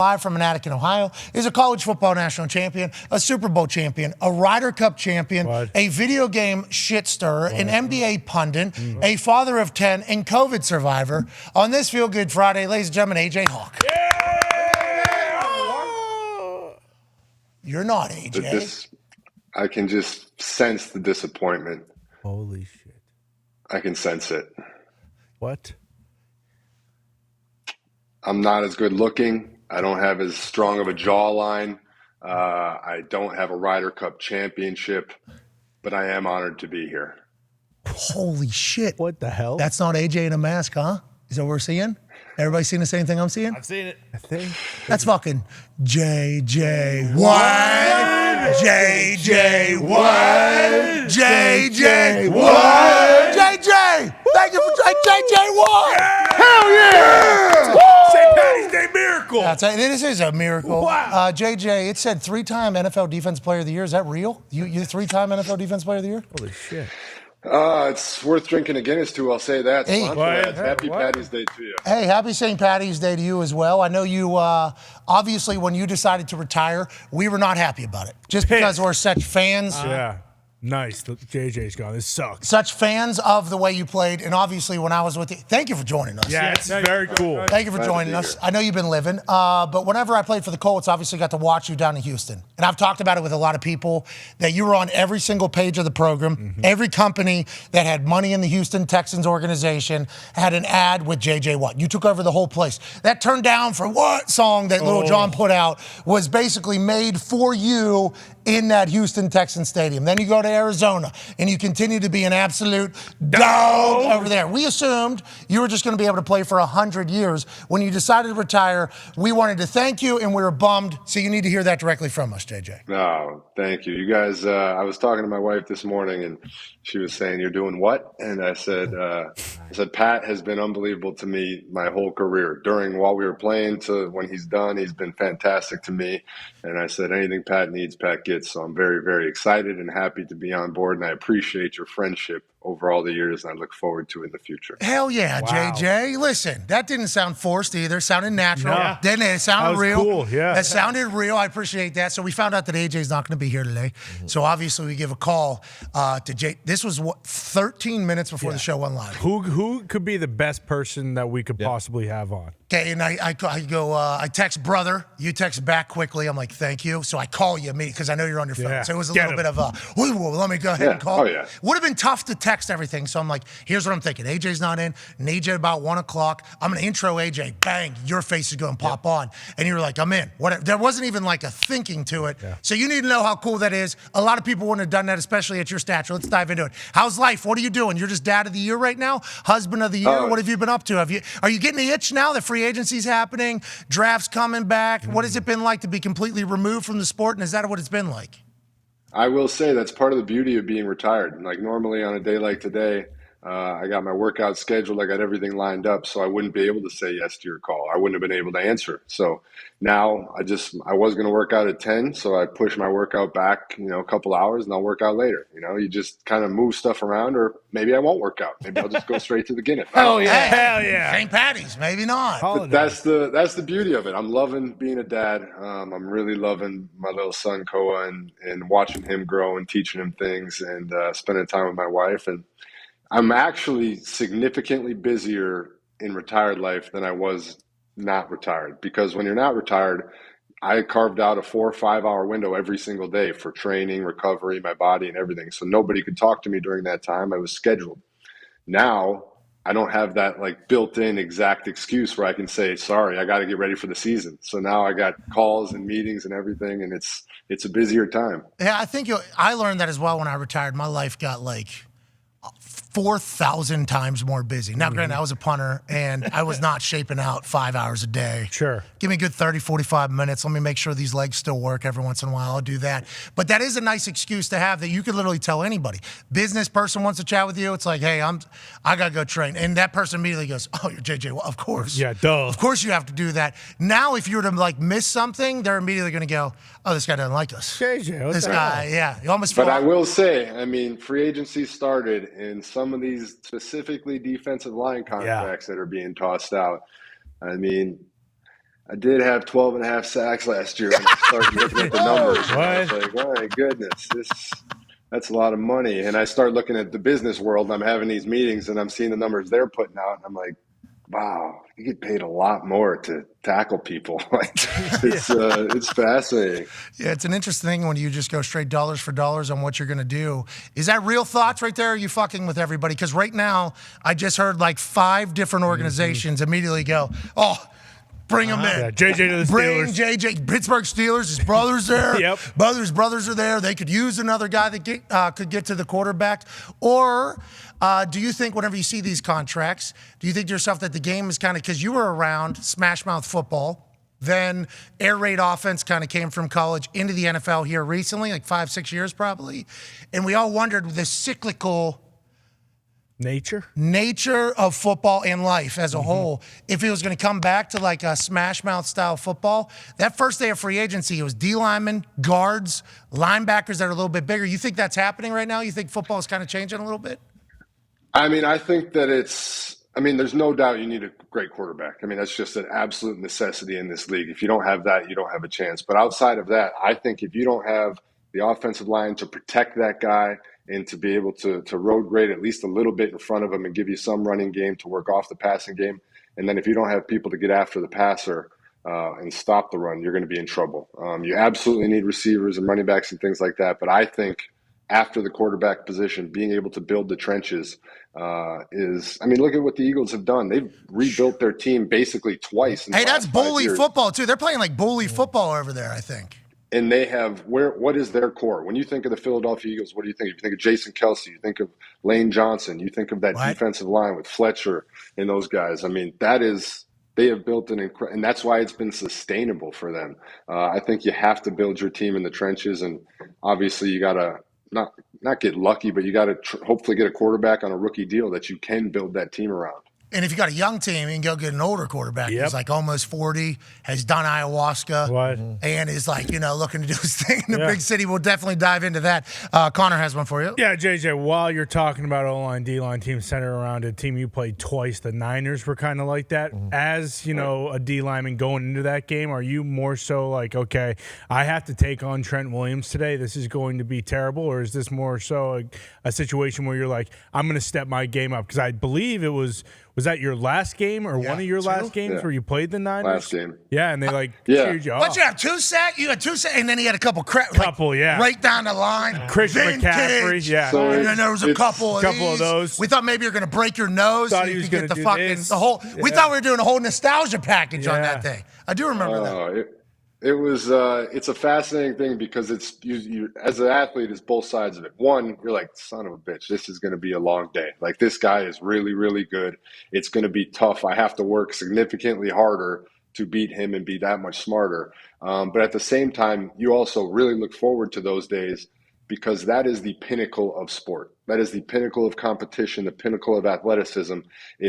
Live from Manatee, Ohio, is a college football national champion, a Super Bowl champion, a Ryder Cup champion, a video game shit stirrer, an NBA pundit, a father of 10, and COVID survivor. On this Feel Good Friday, ladies and gentlemen, AJ Hawk. Yeah! You're not, AJ. I can just sense the disappointment. Holy shit. I can sense it. What? I'm not as good looking. I don't have as strong of a jawline. I don't have a Ryder Cup championship, but I am honored to be here. Holy shit. What the hell? That's not AJ in a mask, huh? Is that what we're seeing? Everybody seeing the same thing I'm seeing? I've seen it. I think. That's fucking JJ what? JJ what? JJ what? JJ! Thank you for JJ what? Hell yeah! St. Patty's Day miracle. This is a miracle. Wow. JJ, it said 3-time NFL Defense Player of the Year. Is that real? You 3-time NFL Defense Player of the Year? Holy shit. It's worth drinking a Guinness to, I'll say that. Hey. Happy Patty's Day to you. Hey, happy St. Patty's Day to you as well. I know you, obviously, when you decided to retire, we were not happy about it. Just because we're such fans. Yeah. Nice. JJ's gone. This sucks. Such fans of the way you played. And obviously, when I was with you, thank you for joining us. Yeah, it's very cool. Thank you for joining us. I know you've been living. But whenever I played for the Colts, obviously got to watch you down in Houston. And I've talked about it with a lot of people, that you were on every single page of the program. Mm-hmm. Every company that had money in the Houston Texans organization had an ad with JJ Watt. You took over the whole place. That Turn Down for What song that Little John put out was basically made for you in that Houston Texans stadium. Then you go to Arizona, and you continue to be an absolute dog over there. We assumed you were just going to be able to play for 100 years. When you decided to retire, we wanted to thank you, and we were bummed, so you need to hear that directly from us, JJ. No, thank you. You guys, I was talking to my wife this morning, and she was saying, "You're doing what?" And I said, Pat has been unbelievable to me my whole career. While we were playing to when he's done, he's been fantastic to me. And I said, anything Pat needs, Pat gets. So I'm very, very excited and happy to be on board, and I appreciate your friendship over all the years, and I look forward to it in the future. Hell yeah, wow. JJ. Listen, that didn't sound forced either. It sounded natural. Yeah. Didn't it? It sounded that was real. Cool, yeah. That sounded real. I appreciate that. So we found out that AJ's not going to be here today. Mm-hmm. So obviously we give a call to Jay. This was 13 minutes before the show went live. Who could be the best person that we could possibly have on? Okay, and I text brother. You text back quickly. I'm like, thank you. So I call you immediately because I know you're on your phone. Yeah. So it was a little bit of a, let me go ahead and call. Oh, yeah. Would have been tough to text everything. So I'm like, here's what I'm thinking. AJ's not in. Need you about 1 o'clock. I'm going to intro AJ. Bang, your face is going to pop on. And you were like, I'm in. Whatever. There wasn't even like a thinking to it. Yeah. So you need to know how cool that is. A lot of people wouldn't have done that, especially at your stature. Let's dive into it. How's life? What are you doing? You're just dad of the year right now? Husband of the year? What have you been up to? Are you getting the itch now that free agency's happening? Drafts coming back. What has it been like to be completely removed from the sport? And is that what it's been like? I will say that's part of the beauty of being retired. Like normally on a day like today, I got my workout scheduled. I got everything lined up, so I wouldn't be able to say yes to your call. I wouldn't have been able to answer. So now I was going to work out at 10, so I push my workout back, a couple hours, and I'll work out later. You just kind of move stuff around, or maybe I won't work out. Maybe I'll just go straight to the Guinness. Hell yeah. St. Patty's, maybe not. But that's the beauty of it. I'm loving being a dad. I'm really loving my little son, Koa, and watching him grow and teaching him things and spending time with my wife. And I'm actually significantly busier in retired life than I was not retired, because when you're not retired, I carved out a 4 or 5 hour window every single day for training, recovery, my body, and everything. So nobody could talk to me during that time. I was scheduled. Now I don't have that like built-in exact excuse where I can say, sorry, I got to get ready for the season. So now I got calls and meetings and everything, and it's a busier time. Yeah, I think I learned that as well when I retired. My life got like 4,000 times more busy. Now, granted, I was a punter, and I was not shaping out 5 hours a day. Sure. Give me a good 30, 45 minutes. Let me make sure these legs still work every once in a while. I'll do that. But that is a nice excuse to have that you could literally tell anybody. Business person wants to chat with you. It's like, hey, I got to go train. And that person immediately goes, oh, you're JJ. Well, of course. Yeah, duh. Of course you have to do that. Now, if you were to like miss something, they're immediately going to go, oh, this guy doesn't like us. JJ, this guy, yeah. You almost feel But I will say, free agency started, and some of these specifically defensive line contracts that are being tossed out. I did have 12 and a half sacks last year. When I started looking at the numbers, and I was like, oh my goodness, that's a lot of money. And I start looking at the business world, and I'm having these meetings, and I'm seeing the numbers they're putting out, and I'm like, wow, you get paid a lot more to tackle people. It's fascinating. Yeah, it's an interesting thing when you just go straight dollars for dollars on what you're going to do. Is that real thoughts right there? Or are you fucking with everybody? Because right now, I just heard like 5 different organizations immediately go, oh, bring him in. Yeah, JJ to the Steelers. Bring JJ. Pittsburgh Steelers. His brother's there. Yep. His brothers are there. They could use another guy that could get to the quarterback. Or do you think whenever you see these contracts, do you think to yourself that the game is kind of, because you were around smash mouth football, then air raid offense kind of came from college into the NFL here recently, like 5-6 years probably. And we all wondered the cyclical nature of football and life as a whole. If it was going to come back to like a smash mouth style football, that first day of free agency, it was D linemen, guards, linebackers that are a little bit bigger. You think that's happening right now? You think football is kind of changing a little bit? I mean, I think that there's no doubt you need a great quarterback. I mean, that's just an absolute necessity in this league. If you don't have that, you don't have a chance. But outside of that, I think if you don't have the offensive line to protect that guy and to be able to road grade at least a little bit in front of him and give you some running game to work off the passing game, and then if you don't have people to get after the passer and stop the run, you're going to be in trouble. You absolutely need receivers and running backs and things like that. But I think after the quarterback position, being able to build the trenches look at what the Eagles have done. They've rebuilt their team basically twice. Hey, that's bully football too. They're playing like bully football over there, I think. And they have what is their core? When you think of the Philadelphia Eagles, what do you think? You think of Jason Kelce, you think of Lane Johnson, you think of that defensive line with Fletcher and those guys. I mean, they have built and that's why it's been sustainable for them. I think you have to build your team in the trenches, and obviously you got to not get lucky, but you got to hopefully get a quarterback on a rookie deal that you can build that team around. And if you got a young team, you can go get an older quarterback who's like almost 40, has done ayahuasca, and is like, looking to do his thing in the big city. We'll definitely dive into that. Connor has one for you. Yeah, JJ, while you're talking about O-line, D-line team centered around a team you played twice, the Niners were kind of like that. As, a D lineman going into that game, are you more so like, okay, I have to take on Trent Williams today, this is going to be terrible? Or is this more so a situation where you're like, I'm going to step my game up? Because I believe it was that your last game or one of your last games where you played the Niners? Last game. Yeah, and they cheered you off. What, you have 2 sacks? You had 2 sacks, and then he had a couple right down the line. Christian McCaffrey, So and then there was a couple of those. We thought maybe you were going to break your nose. Thought so he was going to do fucking this. the whole. We thought we were doing a whole nostalgia package on that day. I do remember that. It was it's a fascinating thing because it's you as an athlete, it's both sides of it. One, you're like, son of a bitch, this is going to be a long day. Like, this guy is really, really good. It's going to be tough. I have to work significantly harder to beat him and be that much smarter. But at the same time, you also really look forward to those days because that is the pinnacle of sport. That is the pinnacle of competition, the pinnacle of athleticism. He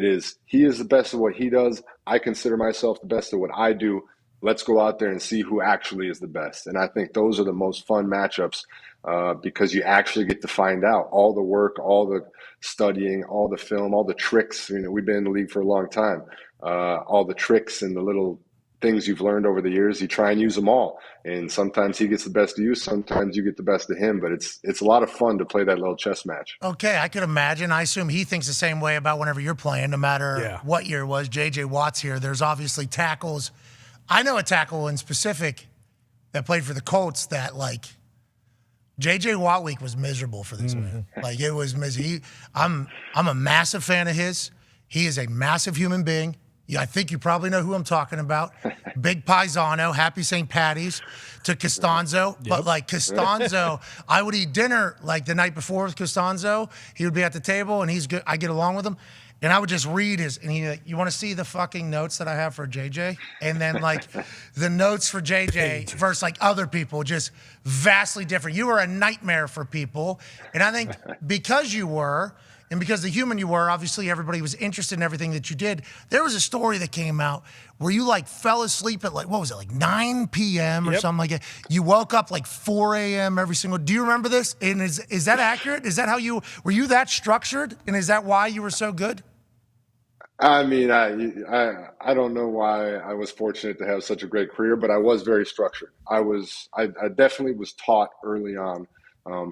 is the best at what he does. I consider myself the best at what I do. Let's go out there and see who actually is the best. And I think those are the most fun matchups because you actually get to find out all the work, all the studying, all the film, all the tricks. We've been in the league for a long time. All the tricks and the little things you've learned over the years, you try and use them all. And sometimes he gets the best of you, sometimes you get the best of him. But it's a lot of fun to play that little chess match. Okay, I could imagine. I assume he thinks the same way about whenever you're playing, no matter what year it was. J.J. Watt's here. There's obviously tackles. I know a tackle in specific that played for the Colts that, like, J.J. Watt week was miserable for this man. Like, it was miserable. I'm a massive fan of his. He is a massive human being. I think you probably know who I'm talking about. Big Paisano, happy St. Patty's to Costanzo. Yep. But, like, Costanzo, I would eat dinner, like, the night before with Costanzo. He would be at the table, and he's good. I get along with him. And I would just read and he like, you want to see the fucking notes that I have for JJ? And then, like, the notes for JJ versus, like, other people, just vastly different. You were a nightmare for people. And I think because you were, and because the human you were, obviously everybody was interested in everything that you did. There was a story that came out where you, like, fell asleep at, like, what was it, like 9 p.m. or something like that. You woke up like 4 a.m. every single. Do you remember this? And is that accurate? Is that how were you that structured? And is that why you were so good? I mean, I don't know why I was fortunate to have such a great career, but I was very structured. I definitely was taught early on,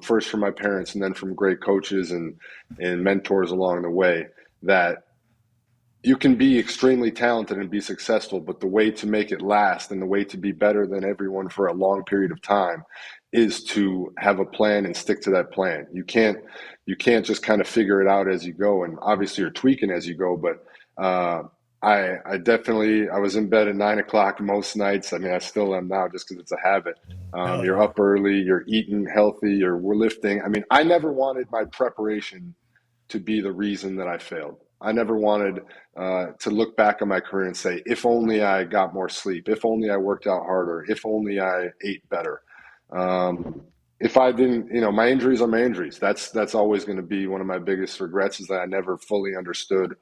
first from my parents and then from great coaches and mentors along the way, that you can be extremely talented and be successful, but the way to make it last and the way to be better than everyone for a long period of time is to have a plan and stick to that plan. You can't just kind of figure it out as you go, and obviously you're tweaking as you go. But I was in bed at 9 o'clock most nights. I mean, I still am now, just because it's a habit. You're up early, you're eating healthy, we're lifting. I mean, I never wanted my preparation to be the reason that I failed. I never wanted to look back on my career and say, if only I got more sleep, if only I worked out harder, if only I ate better. If I didn't, my injuries are my injuries. That's always going to be one of my biggest regrets, is that I never fully understood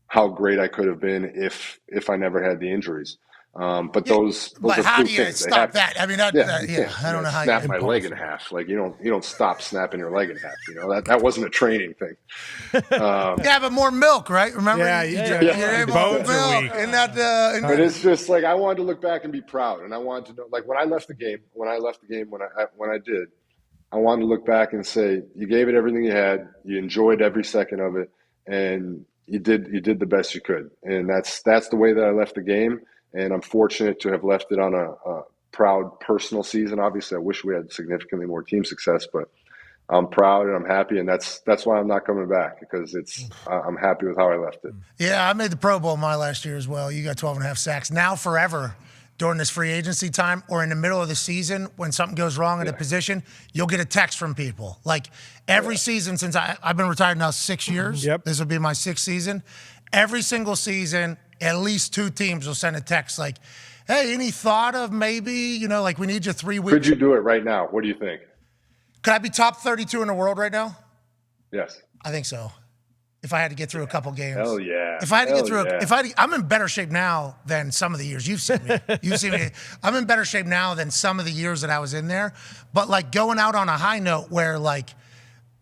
how great I could have been if I never had the injuries. But those But are how two do you things. stop that? I mean, You I don't know how snap you my leg in half. Like you don't stop snapping your leg in half. That wasn't a training thing. Yeah, but more milk, right? Remember? Yeah, You're bones are milk. weak. But it's just like, I wanted to look back and be proud, and I wanted to know, like when I left the game, when I did, I wanted to look back and say, you gave it everything you had, you enjoyed every second of it, and you did the best you could, and that's the way that I left the game. And I'm fortunate to have left it on a proud personal season. Obviously, I wish we had significantly more team success, but I'm proud and I'm happy, and that's why I'm not coming back, because I'm happy with how I left it. Yeah, I made the Pro Bowl my last year as well. You got 12 and a half sacks. Now forever, during this free agency time or in the middle of the season, when something goes wrong at a position, you'll get a text from people. Like every season since I've been retired now 6 years. Yep. This will be my 6th season. Every single season, at least 2 teams will send a text like, hey, any thought of maybe, like we need you 3 weeks. Could you do it right now? What do you think? Could I be top 32 in the world right now? Yes. I think so. If I had to get through a couple games. Hell yeah. If I had to get through, I'm in better shape now than some of the years. You've seen me. I'm in better shape now than some of the years that I was in there. But like going out on a high note where like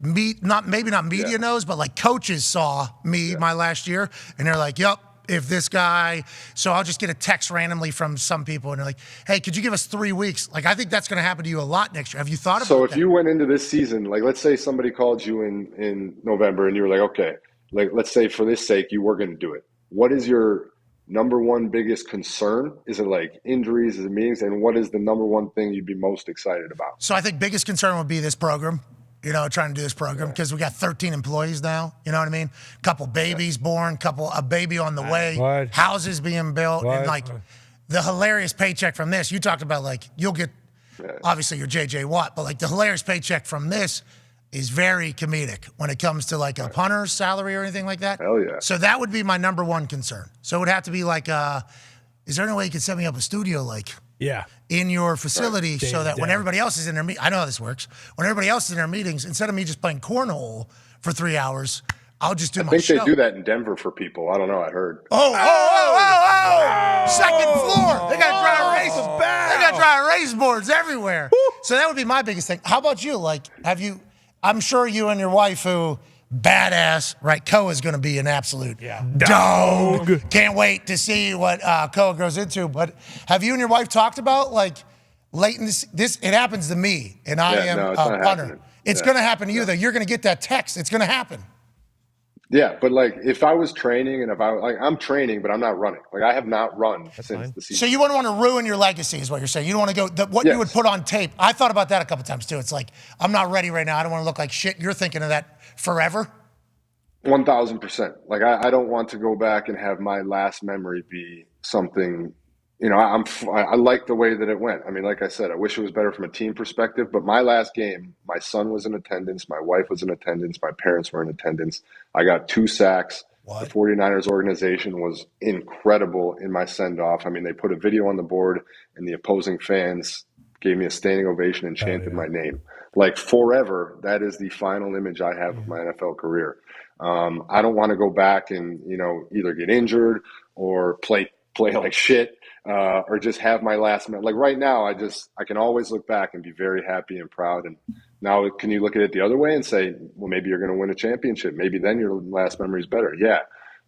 maybe not media knows, but like coaches saw me my last year and they're like, yep. If this guy, so I'll just get a text randomly from some people and they're like, hey, could you give us 3 weeks? Like, I think that's going to happen to you a lot next year. Have you thought about that? So if you went into this season, like let's say somebody called you in November and you were like, okay, like let's say for this sake, you were going to do it. What is your number one biggest concern? Is it like injuries, is it meetings? And what is the number one thing you'd be most excited about? So I think biggest concern would be this program. Trying to do this program because we got 13 employees now. You know what I mean? Couple babies born, a baby on the way, houses being built, and like the hilarious paycheck from this. You talked about like you'll get, obviously you're JJ Watt, but like the hilarious paycheck from this is very comedic when it comes to like a punter's salary or anything like that. Hell yeah. So that would be my number one concern. So it would have to be like, is there any way you could set me up a studio like? Yeah. In your facility so that when everybody else is in their I know how this works. When everybody else is in their meetings, instead of me just playing cornhole for 3 hours, I'll just do my show. I think they do that in Denver for people. I don't know. I heard. Oh. Second floor. They got dry erase boards everywhere. So that would be my biggest thing. How about you? Like, I'm sure you and your wife who badass, right? Koa is going to be an absolute dog. Can't wait to see what Koa grows into. But have you and your wife talked about like late in this? It happens to me, and I am a punter. It's going to happen to you though. You're going to get that text. It's going to happen. Yeah, but like if I was training and I'm training, but I'm not running. Like I have not run since the season. So you wouldn't want to ruin your legacy, is what you're saying. You don't want to go you would put on tape. I thought about that a couple times too. It's like I'm not ready right now. I don't want to look like shit. You're thinking of that forever. 1,000%. Like I don't want to go back and have my last memory be something. I like the way that it went. I mean, like I said, I wish it was better from a team perspective, but my last game, my son was in attendance, my wife was in attendance, my parents were in attendance. I got 2 sacks. The 49ers organization was incredible in my send-off. I mean, they put a video on the board and the opposing fans gave me a standing ovation and chanted my name. Like forever, that is the final image I have of my NFL career. I don't want to go back and, either get injured or play like shit. Or just have my last minute. Like right now, I can always look back and be very happy and proud. And now can you look at it the other way and say, well, maybe you're going to win a championship. Maybe then your last memory is better. Yeah.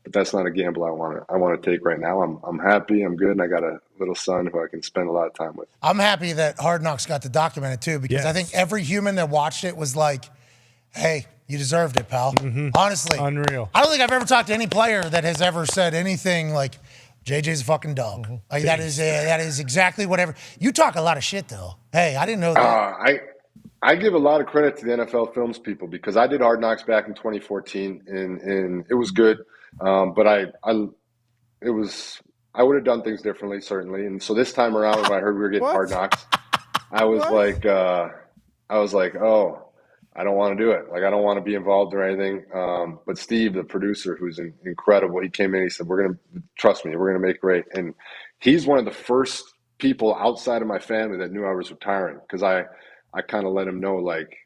but that's not a gamble I want to take right now. I'm happy, I'm good, and I got a little son who I can spend a lot of time with. I'm happy that Hard Knocks got to document it too, because I think every human that watched it was like, hey, you deserved it, pal. Honestly. Unreal. I don't think I've ever talked to any player that has ever said anything like, JJ's a fucking dog. Like, that is exactly whatever. You talk a lot of shit, though. Hey, I didn't know that. I give a lot of credit to the NFL Films people, because I did Hard Knocks back in 2014, and it was good. But I would have done things differently, certainly. And so this time around, when I heard we were getting Hard Knocks, I was like, oh, I don't want to do it. Like, I don't want to be involved or anything. But Steve, the producer, who's incredible, he came in, he said, trust me, we're going to make it great. And he's one of the first people outside of my family that knew I was retiring, because I kind of let him know, like,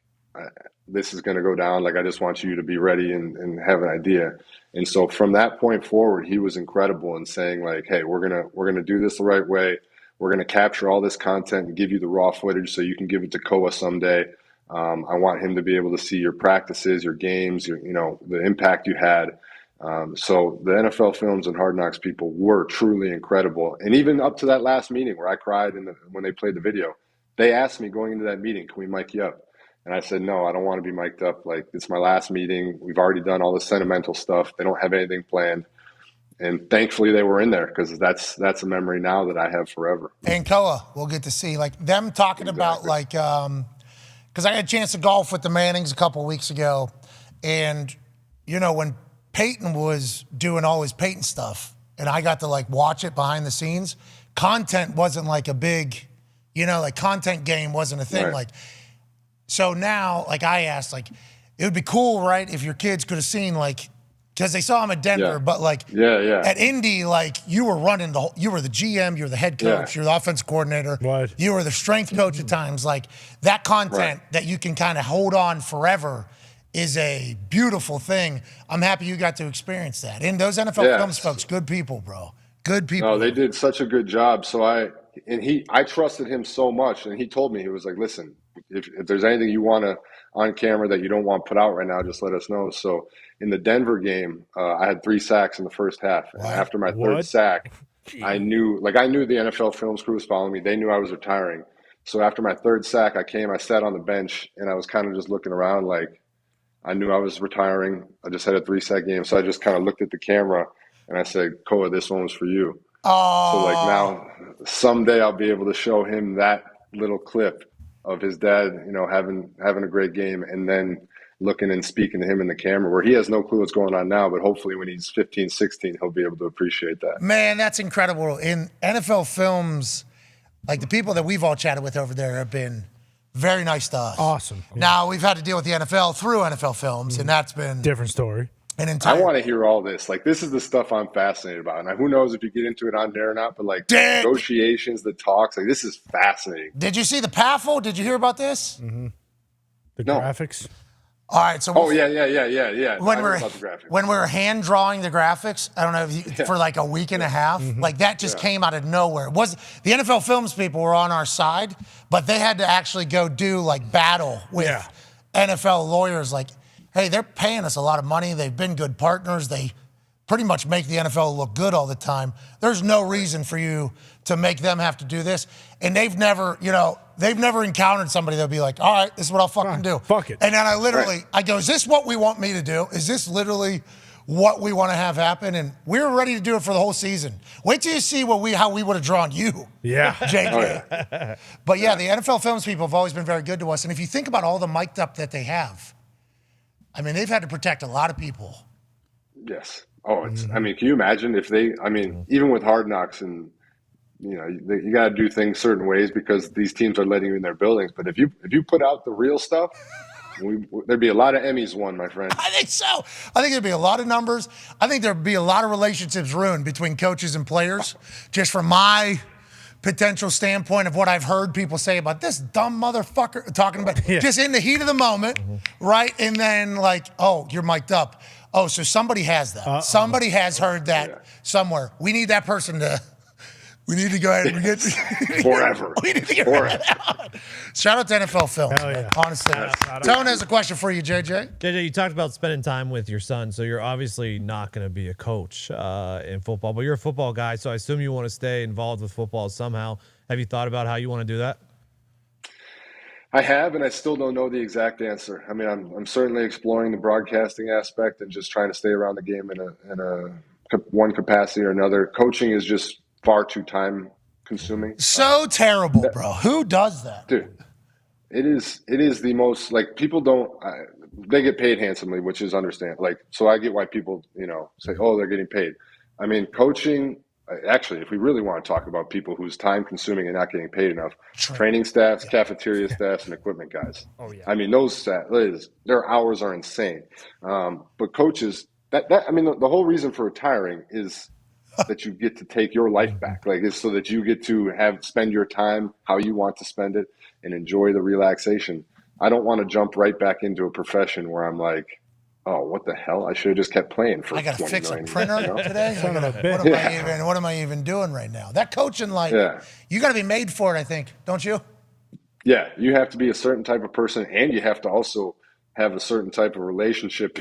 this is going to go down. Like, I just want you to be ready and have an idea. And so from that point forward, he was incredible in saying, like, hey, we're going to do this the right way. We're going to capture all this content and give you the raw footage so you can give it to Koa someday. I want him to be able to see your practices, your games, the impact you had. So the NFL Films and Hard Knocks people were truly incredible. And even up to that last meeting where I cried when they played the video, they asked me going into that meeting, can we mic you up? And I said, no, I don't want to be mic'd up. Like, it's my last meeting. We've already done all the sentimental stuff. They don't have anything planned. And thankfully they were in there, because that's a memory now that I have forever. And Koa, we'll get to see, like, them talking about, like, because I had a chance to golf with the Mannings a couple of weeks ago. And, when Peyton was doing all his Peyton stuff, and I got to, like, watch it behind the scenes, content wasn't like a big, content game wasn't a thing. Right. Like, so now, like, I asked, like, it would be cool, right, if your kids could have seen, like, because they saw him at Denver, but, like, at Indy, like, you were running you were the GM, you were the head coach, you're the offensive coordinator, you were the strength coach at times. Like, that content that you can kind of hold on forever is a beautiful thing. I'm happy you got to experience that. And those NFL Films folks, good people, bro. Good people. No, they did such a good job. So I trusted him so much, and he told me, he was like, listen, if there's anything you want to on camera that you don't want put out right now, just let us know. So in the Denver game, I had 3 sacks in the first half. And after my third sack, I knew the NFL Films crew was following me. They knew I was retiring. So after my third sack, I sat on the bench, and I was kind of just looking around, like, I knew I was retiring. I just had a 3-sack game. So I just kind of looked at the camera, and I said, Koa, this one was for you. Oh. So, like, now someday I'll be able to show him that little clip of his dad, having a great game, and then looking and speaking to him in the camera, where he has no clue what's going on now, but hopefully when he's 15, 16, he'll be able to appreciate that. Man, that's incredible. In NFL Films, like, the people that we've all chatted with over there have been very nice to us. Awesome. Now, we've had to deal with the NFL through NFL Films, and that's been different story. I want to hear all this. Like, this is the stuff I'm fascinated about. Now, who knows if you get into it on there or not, but, like, negotiations, the talks, like, this is fascinating. Did you see the PAFL? Did you hear about this? The graphics? All right, so yeah. When we were hand drawing the graphics, I don't know if for like a week and a half, like, that just came out of nowhere. It was the NFL Films people were on our side, but they had to actually go do, like, battle with NFL lawyers. Like, hey, they're paying us a lot of money. They've been good partners. They pretty much make the NFL look good all the time. There's no reason for you to make them have to do this. And they've never encountered somebody that'll be like, all right, this is what I'll fucking do. Fuck it. And then I go, is this what we want me to do? Is this literally what we want to have happen? And we were ready to do it for the whole season. Wait till you see how we would have drawn you. Yeah. JJ. But yeah, the NFL Films people have always been very good to us. And if you think about all the mic'd up that they have, I mean, they've had to protect a lot of people. Yes. Oh, I mean, can you imagine if even with Hard Knocks, and, you got to do things certain ways because these teams are letting you in their buildings. But if you put out the real stuff, there'd be a lot of Emmys won, my friend. I think so. I think there'd be a lot of numbers. I think there'd be a lot of relationships ruined between coaches and players, just from my potential standpoint of what I've heard people say about this dumb motherfucker, talking about just in the heat of the moment, right? And then, like, oh, you're mic'd up. Oh, so somebody has that. Somebody has heard that somewhere. We need that person to We need to go ahead and get forever. We need to get rid of that. Shout out to NFL Film. Hell yeah. Honestly. Tone has a question for you, JJ. JJ, you talked about spending time with your son, so you're obviously not going to be a coach in football, but you're a football guy, so I assume you want to stay involved with football somehow. Have you thought about how you want to do that? I have, and I still don't know the exact answer. I mean, I'm certainly exploring the broadcasting aspect and just trying to stay around the game in a one capacity or another. Coaching is just far too time consuming. So terrible, bro. Who does that? Dude, it is the most, like, people don't, they get paid handsomely, which is understandable. Like, so I get why people, say, oh, they're getting paid. I mean, coaching, actually, if we really want to talk about people whose time consuming and not getting paid enough, training staffs, cafeteria staffs, and equipment guys. Oh, yeah. I mean, their hours are insane. But coaches, I mean, the whole reason for retiring is that you get to take your life back. Like, it's so that you get to spend your time how you want to spend it and enjoy the relaxation. I don't want to jump right back into a profession where I'm like, oh, what the hell? I should have just kept playing for 20 I got to fix a million, printer today. What am I even doing right now? That coaching life, you got to be made for it, I think, don't you? Yeah, you have to be a certain type of person, and you have to also have a certain type of relationship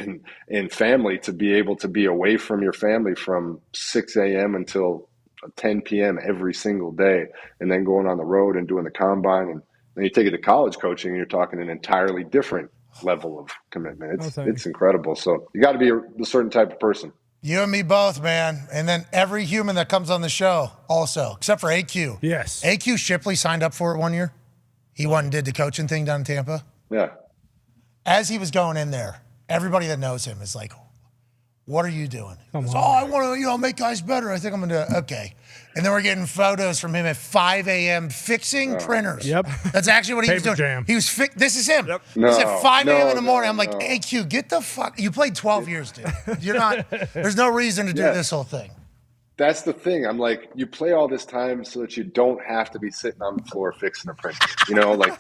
in family to be able to be away from your family from 6 a.m. until 10 p.m. every single day, and then going on the road and doing the combine. And then you take it to college coaching, and you're talking an entirely different level of commitment. It's incredible. So you got to be a certain type of person. You and me both, man. And then every human that comes on the show also, except for AQ. Yes. AQ Shipley signed up for it one year. He went and did the coaching thing down in Tampa. Yeah. As he was going in there, everybody that knows him is like, what are you doing? He goes, I want to, make guys better. I think I'm going to, okay. And then we're getting photos from him at 5 a.m. fixing printers. Yep. That's actually what he was doing. Jam. He was this is him. Yep. He's at 5 a.m. in the morning. I'm like, no. AQ, get the fuck. You played 12 years, dude. There's no reason to do this whole thing. That's the thing. I'm like, you play all this time so that you don't have to be sitting on the floor fixing a printer. Like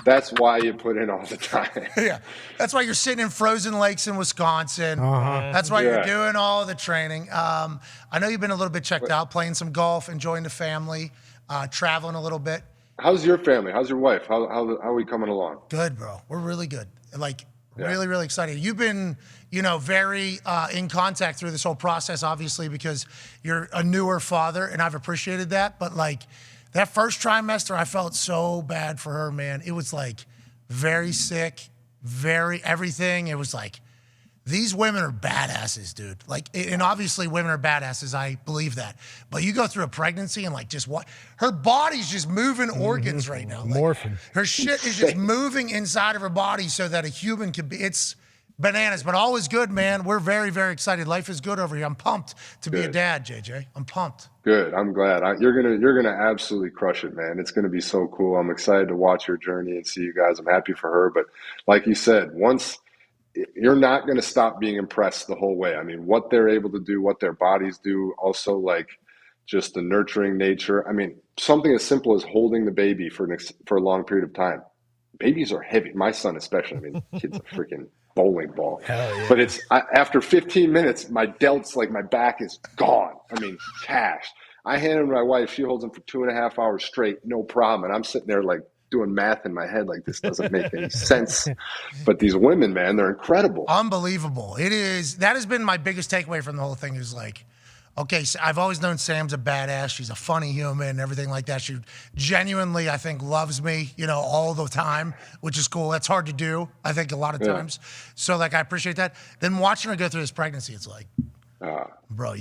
that's why you put in all the time. Yeah. That's why you're sitting in frozen lakes in Wisconsin. That's why you're doing all the training. I know you've been a little bit checked out, playing some golf, enjoying the family, traveling a little bit. How's your family? How's your wife? How are we coming along? Good, bro. We're really good. Really, really excited. You've been, very in contact through this whole process, obviously, because you're a newer father, and I've appreciated that. But, that first trimester, I felt so bad for her, man. It was, very sick, everything. It was these women are badasses, dude. And obviously women are badasses. I believe that. But you go through a pregnancy and just what? Her body's just moving organs right now. Morphing. Her shit is just moving inside of her body so that a human could be. It's bananas, but all is good, man. We're very, very excited. Life is good over here. I'm pumped to be a dad, JJ. I'm pumped. Good. I'm glad. You're gonna absolutely crush it, man. It's gonna be so cool. I'm excited to watch your journey and see you guys. I'm happy for her. But like you said, once you're not gonna stop being impressed the whole way. I mean, what they're able to do, what their bodies do, also just the nurturing nature. I mean, something as simple as holding the baby for a long period of time. Babies are heavy. My son especially. I mean, kid's a freaking bowling ball. Hell yeah. But after 15 minutes, my delts, my back is gone. I mean, cash. I hand him to my wife. She holds him for 2.5 hours straight, no problem. And I'm sitting there doing math in my head, this doesn't make any sense. But these women, man, they're incredible. Unbelievable. It is. That has been my biggest takeaway from the whole thing is okay, so I've always known Sam's a badass. She's a funny human and everything like that. She genuinely, I think, loves me, all the time, which is cool. That's hard to do, I think, a lot of times. So, I appreciate that. Then watching her go through this pregnancy, it's bro,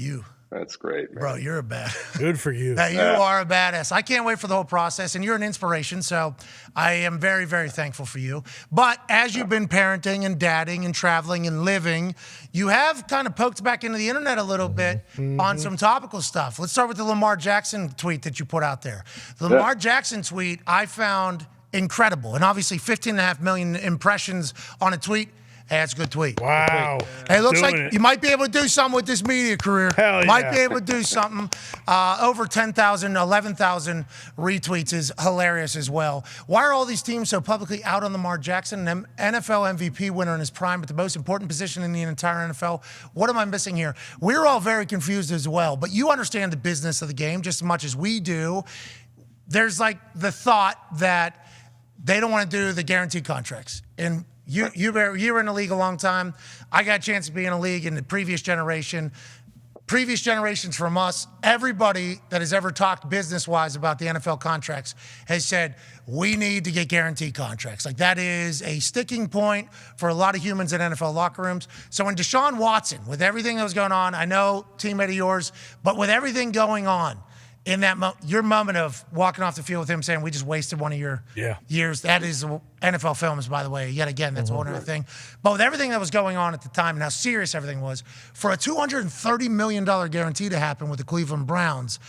That's great, man. Bro, you're a bad. Good for you. You are a badass. I can't wait for the whole process, and you're an inspiration, so I am very, very thankful for you. But as you've been parenting and dadding and traveling and living, you have kind of poked back into the internet a little bit on some topical stuff. Let's start with the Lamar Jackson tweet that you put out there. The Lamar Jackson tweet I found incredible, and obviously 15.5 million impressions on a tweet. Hey, that's a good tweet. Wow. Hey, it looks Doing like it. you might be able to do something with this media career. Hell Might yeah. be able to do something. Over 10,000, 11,000 retweets is hilarious as well. Why are all these teams so publicly out on Lamar Jackson, an NFL MVP winner in his prime, at the most important position in the entire NFL? What am I missing here? We're all very confused as well, but you understand the business of the game just as much as we do. There's like the thought that they don't want to do the guaranteed contracts. And you were in the league a long time. I got a chance to be in a league in the previous generation. Previous generations from us, everybody that has ever talked business-wise about the NFL contracts has said, we need to get guaranteed contracts. Like, that is a sticking point for a lot of humans in NFL locker rooms. So when Deshaun Watson, with everything that was going on, I know, teammate of yours, but with everything going on, in that your moment of walking off the field with him saying, we just wasted one of your years. That is NFL Films, by the way. Yet again, that's a whole other thing. But with everything that was going on at the time and how serious everything was, for a $230 million guarantee to happen with the Cleveland Browns,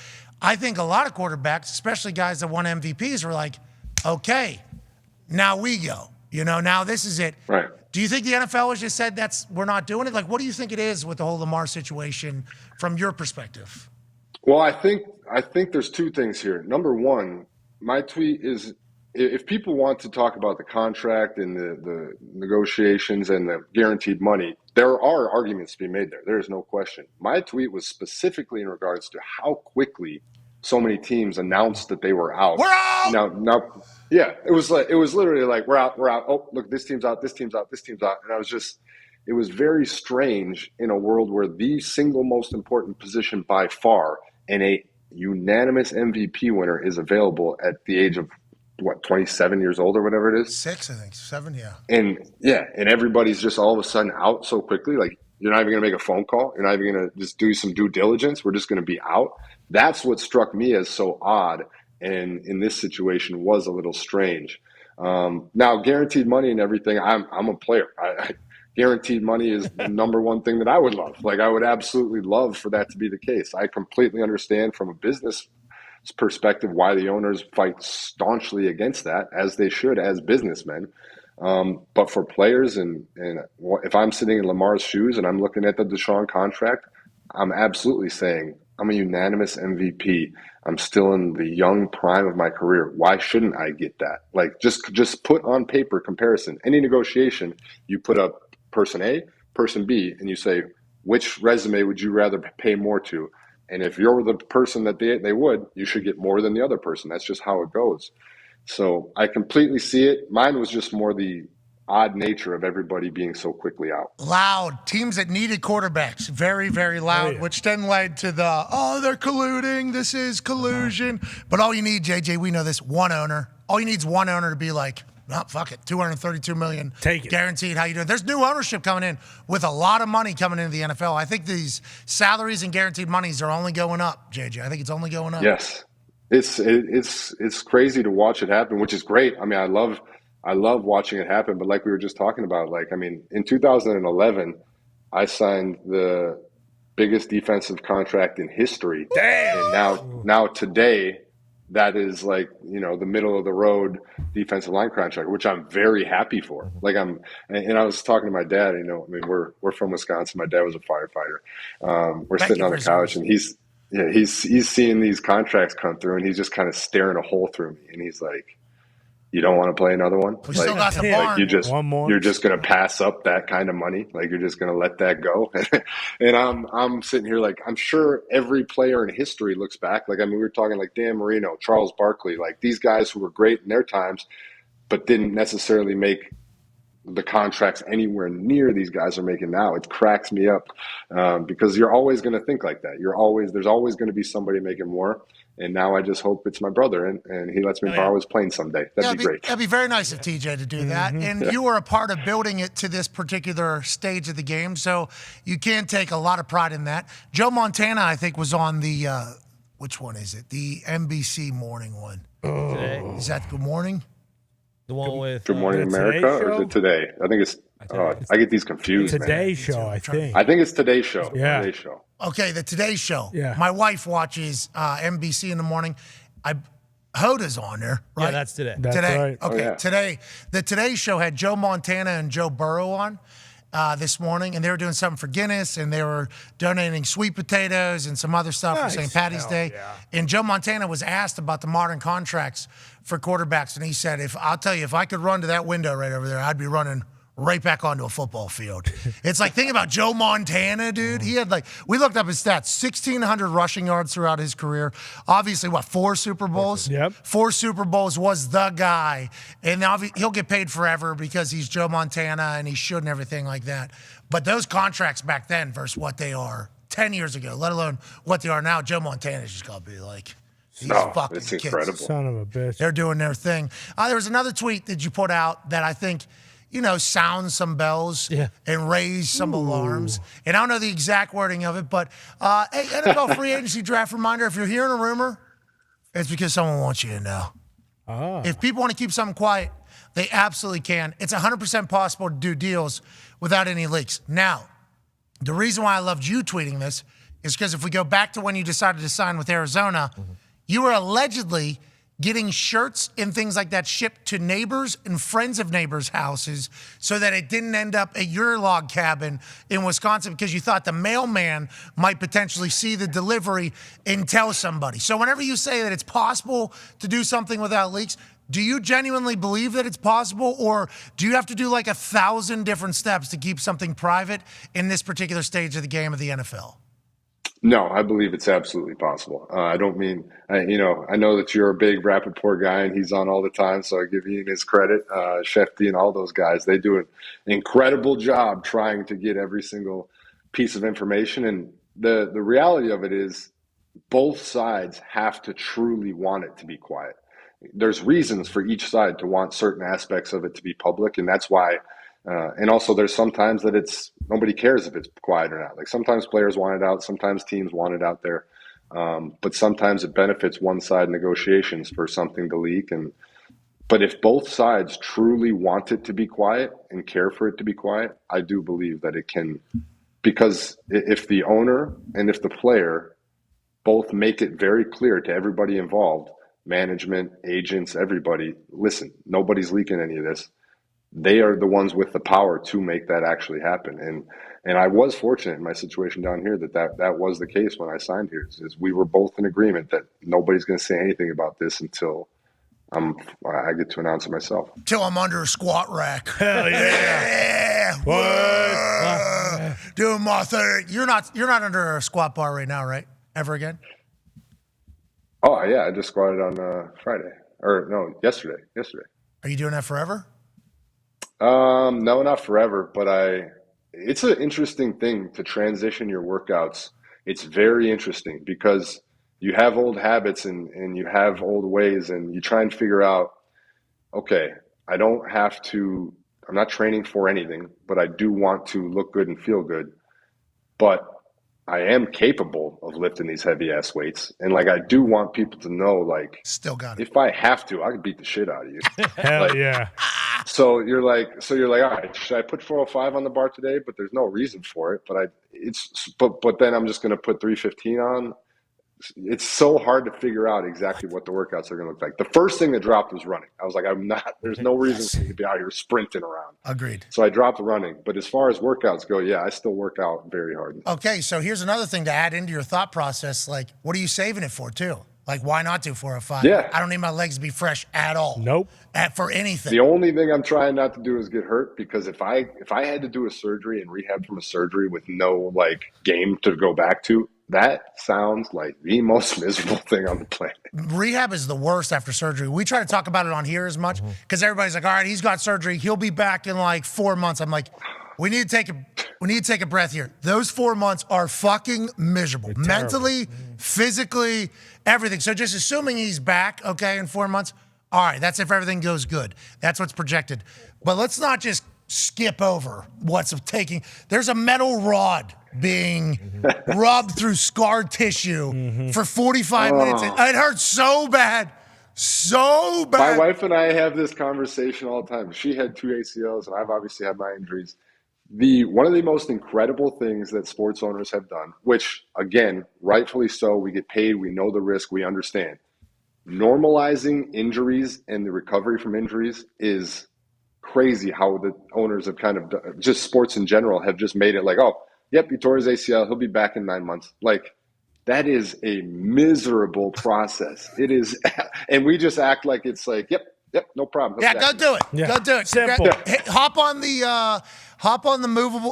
I think a lot of quarterbacks, especially guys that won MVPs, were like, okay, now we go. Now this is it. Right. Do you think the NFL has just said we're not doing it? Like, what do you think it is with the whole Lamar situation from your perspective? Well, I think there's two things here. Number one, my tweet is, if people want to talk about the contract and the negotiations and the guaranteed money, there are arguments to be made there. There is no question. My tweet was specifically in regards to how quickly so many teams announced that they were out. We're out! Now, yeah, it was literally like, we're out. Oh, look, this team's out, this team's out, this team's out. And it was very strange in a world where the single most important position by far and a unanimous MVP winner is available at the age of 27 years old or whatever it is. 6, I think. 7, yeah. And everybody's just all of a sudden out so quickly. Like, you're not even going to make a phone call. You're not even going to just do some due diligence. We're just going to be out. That's what struck me as so odd, and in this situation was a little strange. Now, guaranteed money and everything, I'm a player. Guaranteed money is the number one thing that I would love. Like, I would absolutely love for that to be the case. I completely understand from a business perspective why the owners fight staunchly against that, as they should, as businessmen. But for players, and if I'm sitting in Lamar's shoes and I'm looking at the Deshaun contract, I'm absolutely saying, I'm a unanimous MVP. I'm still in the young prime of my career. Why shouldn't I get that? Like, just put on paper comparison. Any negotiation, you put up person A, person B, and you say, which resume would you rather pay more to? And if you're the person that they would, you should get more than the other person. That's just how it goes. So I completely see it. Mine was just more the odd nature of everybody being so quickly out. Loud. Teams that needed quarterbacks. Very, very loud, which then led to they're colluding. This is collusion. But all you need, JJ, we know this, one owner. All you need is one owner to be like, no, fuck it, $232 million Take it. Guaranteed. How you doing? There's new ownership coming in with a lot of money coming into the NFL. I think these salaries and guaranteed monies are only going up, JJ. I think it's only going up. Yes, it's crazy to watch it happen, which is great. I mean, I love watching it happen. But like we were just talking about, in 2011, I signed the biggest defensive contract in history. Damn. And now today, that is the middle of the road defensive line contract, which I'm very happy for. And I was talking to my dad, we're from Wisconsin. My dad was a firefighter. We're sitting on the couch and he's seeing these contracts come through and he's just kind of staring a hole through me. And he's like, you don't want to play another one? We still got the barn. You're just going to pass up that kind of money? Like, you're just going to let that go? And I'm sitting here like, I'm sure every player in history looks back. We were talking like Dan Marino, Charles Barkley, like these guys who were great in their times, but didn't necessarily make the contracts anywhere near these guys are making now. It cracks me up because you're always going to think like that. There's always going to be somebody making more. And now I just hope it's my brother and he lets me borrow his plane someday. That'd be great. That'd be very nice of TJ to do that. And you were a part of building it to this particular stage of the game. So you can take a lot of pride in that. Joe Montana, I think, was on the, which one is it? The NBC morning one. Today. Is that Good Morning? The one with Good Morning America, or is it Today? I think it's. I get these confused. Today Show, I think. I think it's Today Show. Yeah. Today Show. Okay, the Today Show. Yeah. My wife watches NBC in the morning. Hoda's on there, right? Yeah, that's today. That's today. right. Okay, Oh, yeah. Today. The Today Show had Joe Montana and Joe Burrow on. this morning, and they were doing something for Guinness, and they were donating sweet potatoes and some other stuff for St. Patty's Day. Yeah. And Joe Montana was asked about the modern contracts for quarterbacks, and he said, I'll tell you, if I could run to that window right over there, I'd be running right back onto a football field. It's like, think about Joe Montana, dude. He had we looked up his stats, 1,600 rushing yards throughout his career. Obviously, 4 Super Bowls? Yep. 4 Super Bowls, was the guy. And now he'll get paid forever because he's Joe Montana and he should and everything like that. But those contracts back then versus what they are 10 years ago, let alone what they are now, Joe Montana's just got to be like, these fucking it's kids. incredible. Son of a bitch. They're doing their thing. There was another tweet that you put out that I think, sound some bells and raise some alarms. And I don't know the exact wording of it, but hey, NFL free agency draft reminder, if you're hearing a rumor, it's because someone wants you to know. If people want to keep something quiet, they absolutely can. It's 100% possible to do deals without any leaks. Now, the reason why I loved you tweeting this is because if we go back to when you decided to sign with Arizona, you were allegedly getting shirts and things like that shipped to neighbors and friends of neighbors' houses so that it didn't end up at your log cabin in Wisconsin because you thought the mailman might potentially see the delivery and tell somebody. So whenever you say that it's possible to do something without leaks, do you genuinely believe that it's possible, or do you have to do 1,000 different steps to keep something private in this particular stage of the game of the NFL? No, I believe it's absolutely possible. I don't mean, I know that you're a big Rappaport guy and he's on all the time, so I give Ian his credit. Shefty and all those guys, they do an incredible job trying to get every single piece of information. And the reality of it is both sides have to truly want it to be quiet. There's reasons for each side to want certain aspects of it to be public, and that's why. And also, there's sometimes that nobody cares if it's quiet or not. Like sometimes players want it out, sometimes teams want it out there, but sometimes it benefits one side in negotiations for something to leak. But if both sides truly want it to be quiet and care for it to be quiet, I do believe that it can. Because if the owner and if the player both make it very clear to everybody involved, management, agents, everybody, listen, nobody's leaking any of this. They are the ones with the power to make that actually happen. And I was fortunate in my situation down here that was the case when I signed here. Is we were both in agreement that nobody's going to say anything about this until I get to announce it myself. Till I'm under a squat rack. Hell yeah. What? Doing my thing. You're not under a squat bar right now, right? Ever again? Oh yeah, I just squatted on Friday. Or no, yesterday. Are you doing that forever? No, not forever, but it's an interesting thing to transition your workouts. It's very interesting because you have old habits and you have old ways and you try and figure out, okay, I'm not training for anything, but I do want to look good and feel good. But I am capable of lifting these heavy ass weights. And I do want people to know, still got it. If I have to, I can beat the shit out of you. Hell yeah. So you're like, all right, should I put 405 on the bar today? But there's no reason for it. But then I'm just going to put 315 on. It's so hard to figure out exactly what the workouts are going to look like. The first thing that dropped was running. I was like, there's no reason for me to be out here sprinting around. Agreed. So I dropped the running. But as far as workouts go, yeah, I still work out very hard. Okay, so here's another thing to add into your thought process. What are you saving it for, too? Why not do 405? Yeah. I don't need my legs to be fresh at all. Nope. For anything. The only thing I'm trying not to do is get hurt, because if I had to do a surgery and rehab from a surgery with no game to go back to, that sounds like the most miserable thing on the planet. Rehab is the worst after surgery. We try to talk about it on here as much because everybody's like, all right, he's got surgery. He'll be back in 4 months. I'm like, we need to take a breath here. Those 4 months are fucking miserable. Mentally, physically, everything. So just assuming he's back, okay, in 4 months, all right, that's if everything goes good. That's what's projected. But let's not just skip over what's taking. There's a metal rod being rubbed through scar tissue for 45 minutes. It hurts so bad. So bad. My wife and I have this conversation all the time. She had 2 ACLs, and I've obviously had my injuries. One of the most incredible things that sports owners have done, which, again, rightfully so, we get paid, we know the risk, we understand. Normalizing injuries and the recovery from injuries is crazy how the owners have kind of just sports in general have just made it like, oh, yep, he tore his ACL. He'll be back in 9 months. Like, that is a miserable process. It is. And we just act like it's like, yep, no problem. Yeah, go do it. Yeah. Go do it. Simple. Hop on the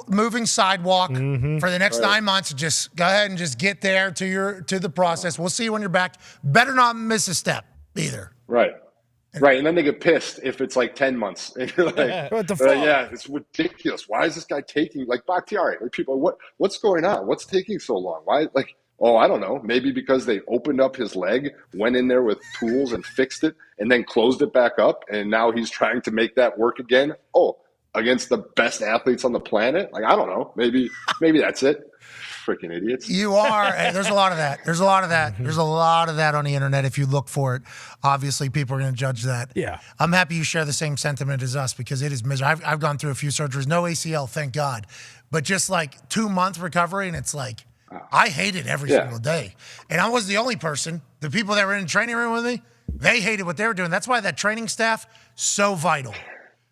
moving sidewalk for the next 9 months. Just go ahead and just get there to the process. We'll see you when you're back. Better not miss a step either. Right. And then they get pissed if it's like 10 months. And you're like, What the fuck? yeah, it's ridiculous. Why is this guy taking, like, Bakhtiari? Like, people, what's going on? What's taking so long? Why, like, oh, I don't know. Maybe because they opened up his leg, went in there with tools and fixed it, and then closed it back up, and now he's trying to make that work again. Oh, against the best athletes on the planet? Like, I don't know. Maybe that's it. Freaking idiots. You are. There's a lot of that. There's a lot of that on the internet if you look for it. Obviously, people are going to judge that. Yeah. I'm happy you share the same sentiment as us because it is miserable. I've gone through a few surgeries. No ACL, thank God. But just like 2-month recovery, and it's like, I hated every single day. And I was the only person. The people that were in the training room with me, they hated what they were doing. That's why that training staff, so vital.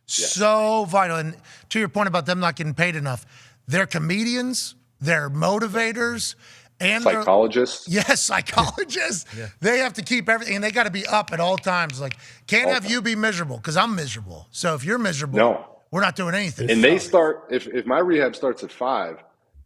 So vital. And to your point about them not getting paid enough, they're comedians, they're motivators, and psychologists. Yes, psychologists. They have to keep everything, and they got to be up at all times. Like, can't have you be miserable because I'm miserable. So if you're miserable, we're not doing anything. And they start, if my rehab starts at 5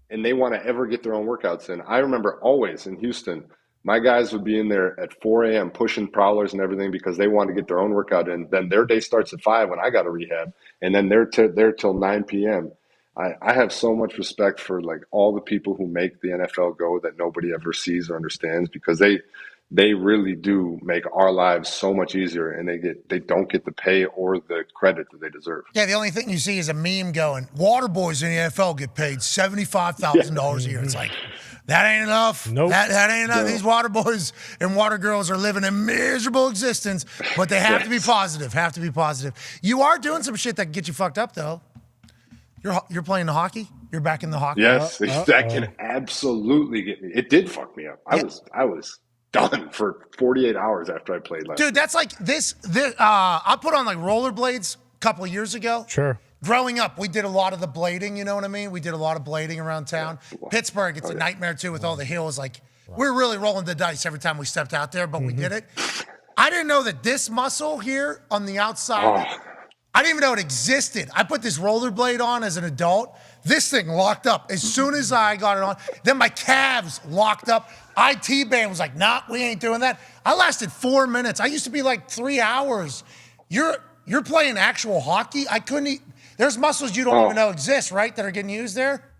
and they want to ever get their own workouts in, I remember always in Houston, my guys would be in there at 4 a.m. pushing prowlers and everything because they want to get their own workout in. Then their day starts at 5 when I got a rehab, and then they're there till 9 p.m. I have so much respect for like all the people who make the NFL go that nobody ever sees or understands because they really do make our lives so much easier, and they don't get the pay or the credit that they deserve. Yeah, the only thing you see is a meme going, water boys in the NFL get paid $75,000 a year. It's like, that ain't enough. Nope. That ain't enough. No. These water boys and water girls are living a miserable existence, but they have to be positive. You are doing some shit that can get you fucked up, though. You're playing the hockey? You're back in the hockey? Yes, that can absolutely get me. It did fuck me up. I was done for 48 hours after I played last. Dude, that's like this. I put on like rollerblades a couple of years ago. Sure. Growing up, we did a lot of the blading, you know what I mean? We did a lot of blading around town. Pittsburgh, it's a nightmare too with all the hills. Like, we're really rolling the dice every time we stepped out there, but we did it. I didn't know that this muscle here on the outside, I didn't even know it existed. I put this rollerblade on as an adult. This thing locked up. As soon as I got it on, then my calves locked up. IT band was like, nah, we ain't doing that. I lasted 4 minutes. I used to be like 3 hours. You're playing actual hockey? I couldn't there's muscles you don't even know exist, right, that are getting used there?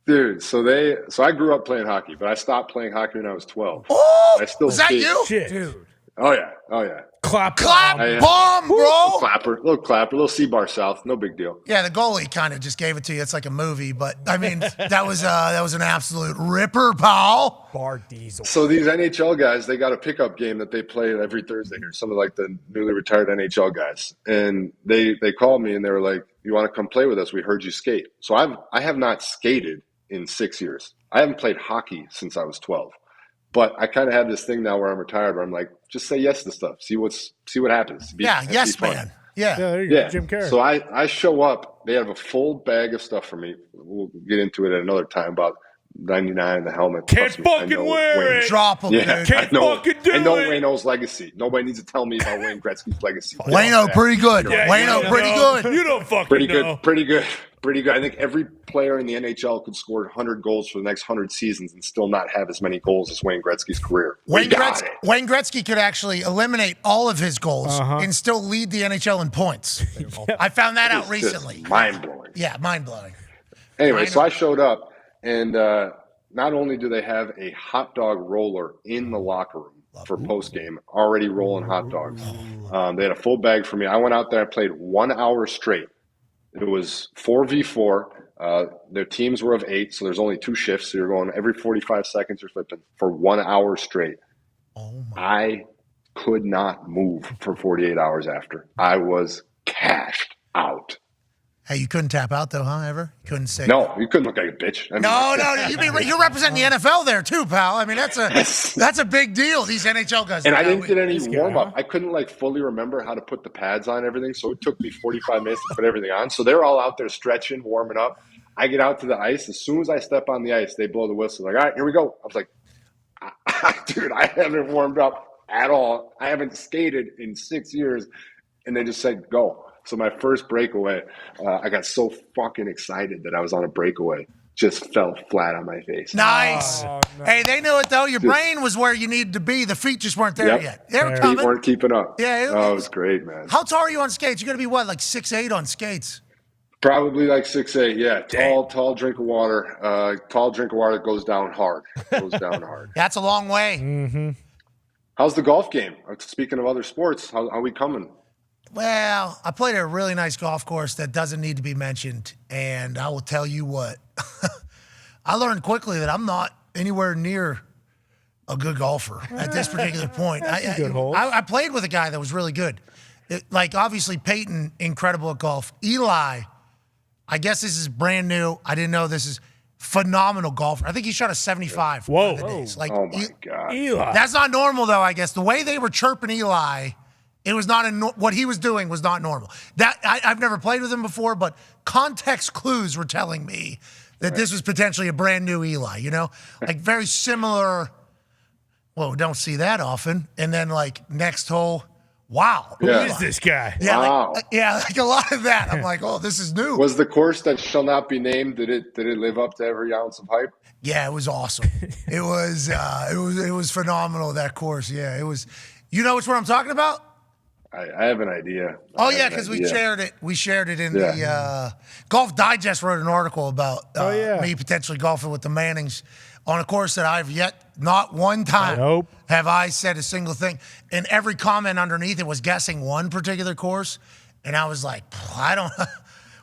Dude, so I grew up playing hockey, but I stopped playing hockey when I was 12. Oh, I still was that skate. you? Shit. Dude. Oh yeah. Clap bomb, bro. Little C-bar south, no big deal. Yeah, the goalie kind of just gave it to you. It's like a movie, but I mean, that was an absolute ripper, pal. Bar diesel. So these NHL guys, they got a pickup game that they play every Thursday here. Some of like the newly retired NHL guys, and they called me and they were like, "You want to come play with us? We heard you skate." So I have not skated in 6 years. I haven't played hockey since I was 12. But I kind of have this thing now where I'm retired, where I'm like, just say yes to stuff. See what happens. Yes, man. Yeah, there you go, Jim Carrey. So I show up. They have a full bag of stuff for me. We'll get into it at another time about 99, the helmet. Can't fucking wear it. Drop them, yeah, dude. Can't fucking do it. I know Wayno's legacy. Nobody needs to tell me about Wayne Gretzky's legacy. Wayno, pretty good. Wayno, pretty good. You don't fucking Pretty know. good. Pretty good. Pretty good. I think every player in the NHL could score 100 goals for the next 100 seasons and still not have as many goals as Wayne Gretzky's career. Wayne Gretzky could actually eliminate all of his goals and still lead the NHL in points. I found that out recently. Mind-blowing. Yeah, mind-blowing. Anyway, so I showed up, and not only do they have a hot dog roller in the locker room for post-game, already rolling hot dogs. They had a full bag for me. I went out there. I played 1 hour straight. It was 4v4. Their teams were of 8, so there's only 2 shifts. So you're going every 45 seconds you're flipping for 1 hour straight. I could not move for 48 hours after. I was cashed out. Hey, you couldn't tap out though, huh? Ever? You couldn't say No, you couldn't look like a bitch. I No. You're representing the NFL there too, pal. I mean, that's a big deal. These NHL guys. And I didn't get any warm up. I couldn't like fully remember how to put the pads on and everything, so it took me 45 minutes to put everything on. So they're all out there stretching, warming up. I get out to the ice. As soon as I step on the ice, they blow the whistle. Like, all right, here we go. I was like, dude, I haven't warmed up at all. I haven't skated in 6 years, and they just said go. So my first breakaway, I got so fucking excited that I was on a breakaway. Just fell flat on my face. Nice. Oh, no. Hey, they knew it though. Your brain was where you needed to be. The feet just weren't there yet. They were coming. Feet weren't keeping up. Yeah, it was great, man. How tall are you on skates? You're gonna be what, like 6'8" on skates? Probably like 6'8". Yeah, tall drink of water. Tall drink of water goes down hard. That's a long way. Mm-hmm. How's the golf game? Speaking of other sports, how are we coming? Well, I played at a really nice golf course that doesn't need to be mentioned, and I will tell you what. I learned quickly that I'm not anywhere near a good golfer at this particular point. I played with a guy that was really good. Like, obviously, Peyton, incredible at golf. Eli, I guess this is brand new. I didn't know this is phenomenal golfer. I think he shot a 75. Whoa. Like, Oh, my God. Eli. that's not normal, though, I guess. The way they were chirping Eli, it was not what he was doing was not normal. I've never played with him before, but context clues were telling me that this was potentially a brand new Eli, you know? Like very similar. Well, we don't see that often. And then like next hole, wow. Who is this guy? Yeah, Wow. like a lot of that. I'm like, oh, this is new. Was the course that shall not be named, did it live up to every ounce of hype? Yeah, it was awesome. It was phenomenal, that course. Yeah, it was. You know which one I'm talking about? I have an idea. Oh yeah, because we shared it. We shared it in the Golf Digest wrote an article about me potentially golfing with the Mannings on a course that I've not one time have I said a single thing. And every comment underneath it was guessing one particular course, and I was like, I don't.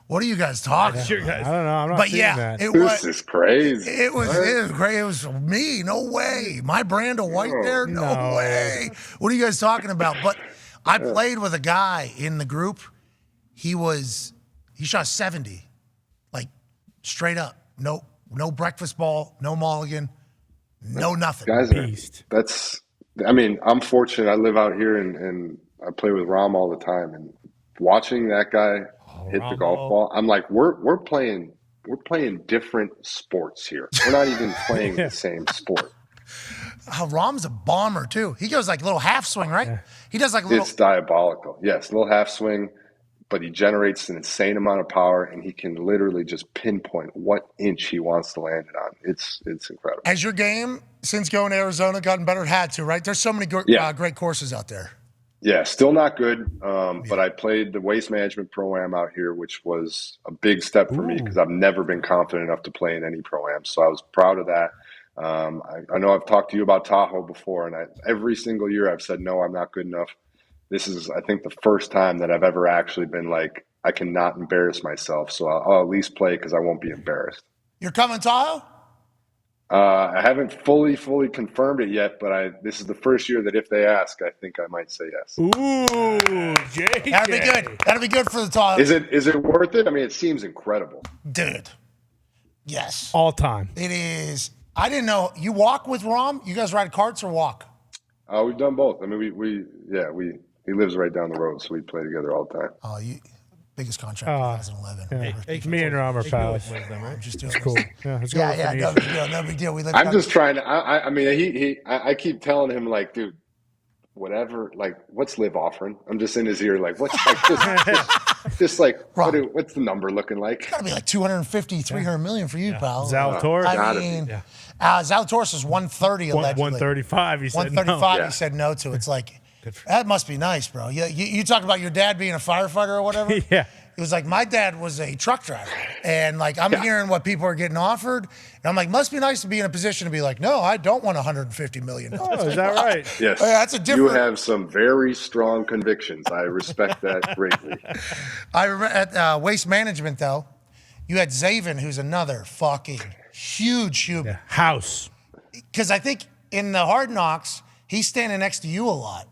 What are you guys talking about? I don't know. I'm not But seeing yeah, that. This is crazy. It was great. It was me. No way. My brand of white there. No way. What are you guys talking about? But I played with a guy in the group. He shot 70, like straight up. No breakfast ball, no mulligan, no nothing. Guys I'm fortunate. I live out here and I play with Ram all the time. And watching that guy hit the golf ball, I'm like, we're playing different sports here. We're not even playing the same sport. Ram's a bomber too. He goes like a little half swing, right? Yeah. He does like a little. It's diabolical. Yes, a little half swing, but he generates an insane amount of power, and he can literally just pinpoint what inch he wants to land it on. It's incredible. Has your game since going to Arizona gotten better? It had to, right? There's so many great courses out there. Yeah, still not good, but I played the Waste Management Pro-Am out here, which was a big step for me because I've never been confident enough to play in any Pro-Am, so I was proud of that. I know I've talked to you about Tahoe before, and every single year I've said, no, I'm not good enough. This is, I think, the first time that I've ever actually been like, I cannot embarrass myself, so I'll at least play because I won't be embarrassed. You're coming Tahoe? I haven't fully confirmed it yet, but this is the first year that if they ask, I think I might say yes. Ooh, JJ. That'd be good. That'd be good for the Tahoe. Is it worth it? I mean, it seems incredible. Dude, yes. All time. It is. I didn't know. You walk with Ram? You guys ride carts or walk? We've done both. I mean, he lives right down the road, so we play together all the time. Oh, biggest contract 2011. Yeah. Me and Ram are pals. I'm just doing cool. Yeah, it's no big deal. I'm just trying to. I mean, I keep telling him like, dude, whatever. Like, what's Liv offering? I'm just in his ear, like, what's like just like what's the number looking like? It's got to be like 250, 300 million for you, pal. Zalatoris. I mean, Zalatoris is 130 allegedly. 135. He said 135. no. He said no to. It's like. That must be nice, bro. You talk about your dad being a firefighter or whatever? Yeah. It was like my dad was a truck driver. And like I'm hearing what people are getting offered. And I'm like, must be nice to be in a position to be like, no, I don't want $150 million. Oh, is that right? Yes. That's a different. You have some very strong convictions. I respect that greatly. I remember at Waste Management, though, you had Zaven, who's another fucking huge. Yeah. House. Because I think in the Hard Knocks, he's standing next to you a lot.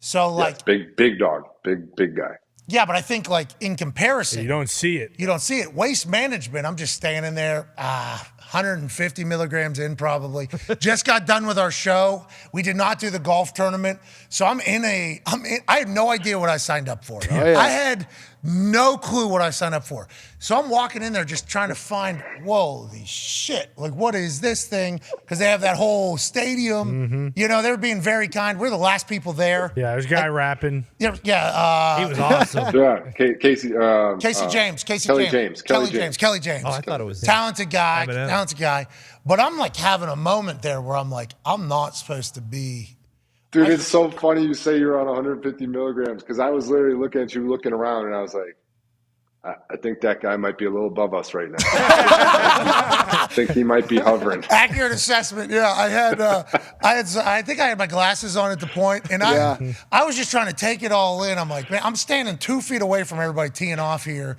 So like big dog, big guy. Yeah, but I think like in comparison, You don't see it. you don't see it. Waste management, I'm just standing there, 150 milligrams in probably. Just got done with our show. We did not do the golf tournament. So I had no idea what I signed up for. yeah. I had no clue what I signed up for. So I'm walking in there just trying to find, holy shit, like what is this thing? Because they have that whole stadium. You know, they were being very kind. We're the last people there. Yeah, there's a guy rapping. Yeah, He was awesome. Yeah, Casey. Kelly James. Oh, I thought it was him. Talented guy. Eminem. But I'm like having a moment there where I'm like, I'm not supposed to be. Dude, it's so funny you say you're on 150 milligrams because I was literally looking at you, looking around, and I was like, I think that guy might be a little above us right now. I think he might be hovering. Accurate assessment. Yeah, I think I had my glasses on at the point, and I was just trying to take it all in. I'm like, man, I'm standing 2 feet away from everybody teeing off here,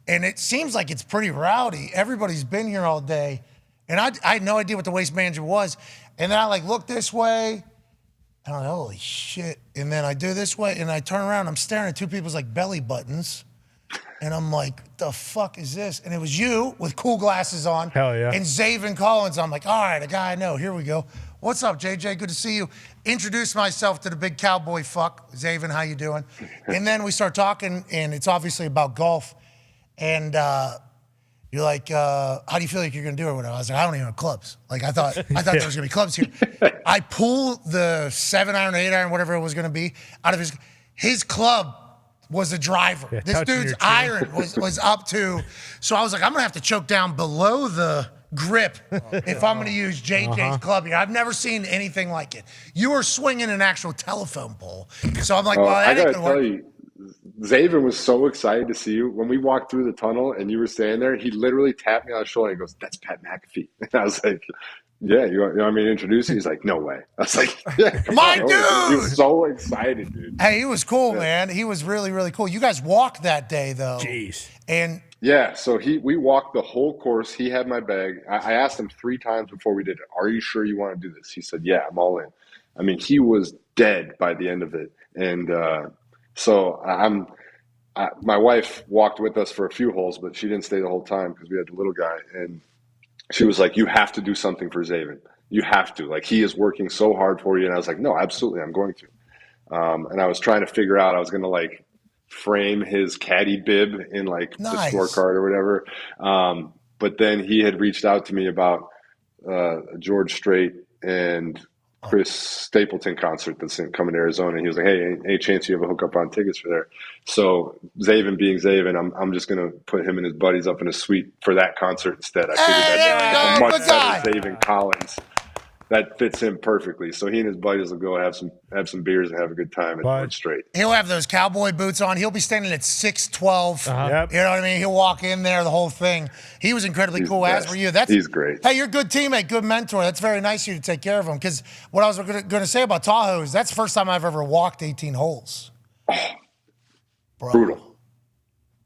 and it seems like it's pretty rowdy. Everybody's been here all day, and I had no idea what the waste manager was. And then I like look this way, and I'm like, holy shit. And then I do this way, and I turn around, I'm staring at two people's like belly buttons. And I'm like, the fuck is this? And it was you with cool glasses on. Hell yeah. And Zaven Collins. I'm like, all right, a guy I know. Here we go. What's up, JJ? Good to see you. Introduce myself to the big cowboy fuck. Zaven, how you doing? And then we start talking, and it's obviously about golf. And you're like, how do you feel like you're going to do it? I was like, I don't even have clubs. Like, I thought there was going to be clubs here. I pull the 7-iron, 8-iron, whatever it was going to be, out of his club. Was a driver. Yeah, this dude's iron was up to. So I was like, I'm gonna have to choke down below the grip if I'm gonna use JJ's club here. I've never seen anything like it. You were swinging an actual telephone pole. So I'm like, well, that ain't gonna work. You, Zaven was so excited to see you. When we walked through the tunnel and you were standing there, he literally tapped me on the shoulder and goes, "That's Pat McAfee." And I was like, yeah, you want me to introduce you? He's like, no way. I was like, yeah, my dude. He was so excited, dude. Hey, he was cool, man. He was really, really cool. You guys walked that day, though. Jeez. And yeah, so we walked the whole course. He had my bag. I asked him 3 times before we did it, are you sure you want to do this? He said, yeah, I'm all in. I mean, he was dead by the end of it. And so my wife walked with us for a few holes, but she didn't stay the whole time because we had the little guy. And she was like, you have to do something for Zaven. You have to. Like, he is working so hard for you. And I was like, no, absolutely, I'm going to. And I was trying to figure out, I was going to, like, frame his caddy bib in, like, the scorecard or whatever. But then he had reached out to me about George Strait and Chris Stapleton concert that's coming to Arizona. And he was like, hey, any chance you have a hookup on tickets for there? So Zaven being Zaven, I'm just going to put him and his buddies up in a suite for that concert instead. I figured that's a much better Zaven Collins. That fits him perfectly. So he and his buddies will go have some beers and have a good time at George Strait. He'll have those cowboy boots on. He'll be standing at 6'12". Yep. You know what I mean? He'll walk in there, the whole thing. He was incredibly cool. As were you. He's great. Hey, you're a good teammate, good mentor. That's very nice of you to take care of him. Because what I was going to say about Tahoe is that's the first time I've ever walked 18 holes. Bro. Brutal.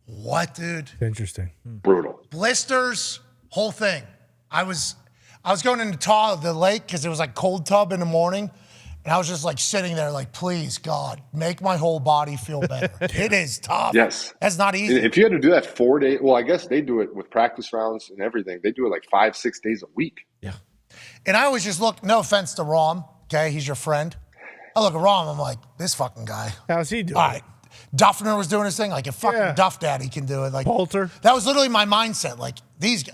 What, dude? Interesting. Brutal. Blisters, whole thing. I was going into the lake because it was like cold tub in the morning. And I was just like sitting there like, please, God, make my whole body feel better. It is tough. Yes. That's not easy. If you had to do that 4 days, well, I guess they do it with practice rounds and everything. They do it like 5-6 days a week. Yeah. And I always just look, no offense to Rom, okay? He's your friend. I look at Rom, I'm like, this fucking guy. How's he doing? All right. Duffner was doing his thing. Like, if fucking Duff Daddy can do it. Like, Poulter. That was literally my mindset. Like, these,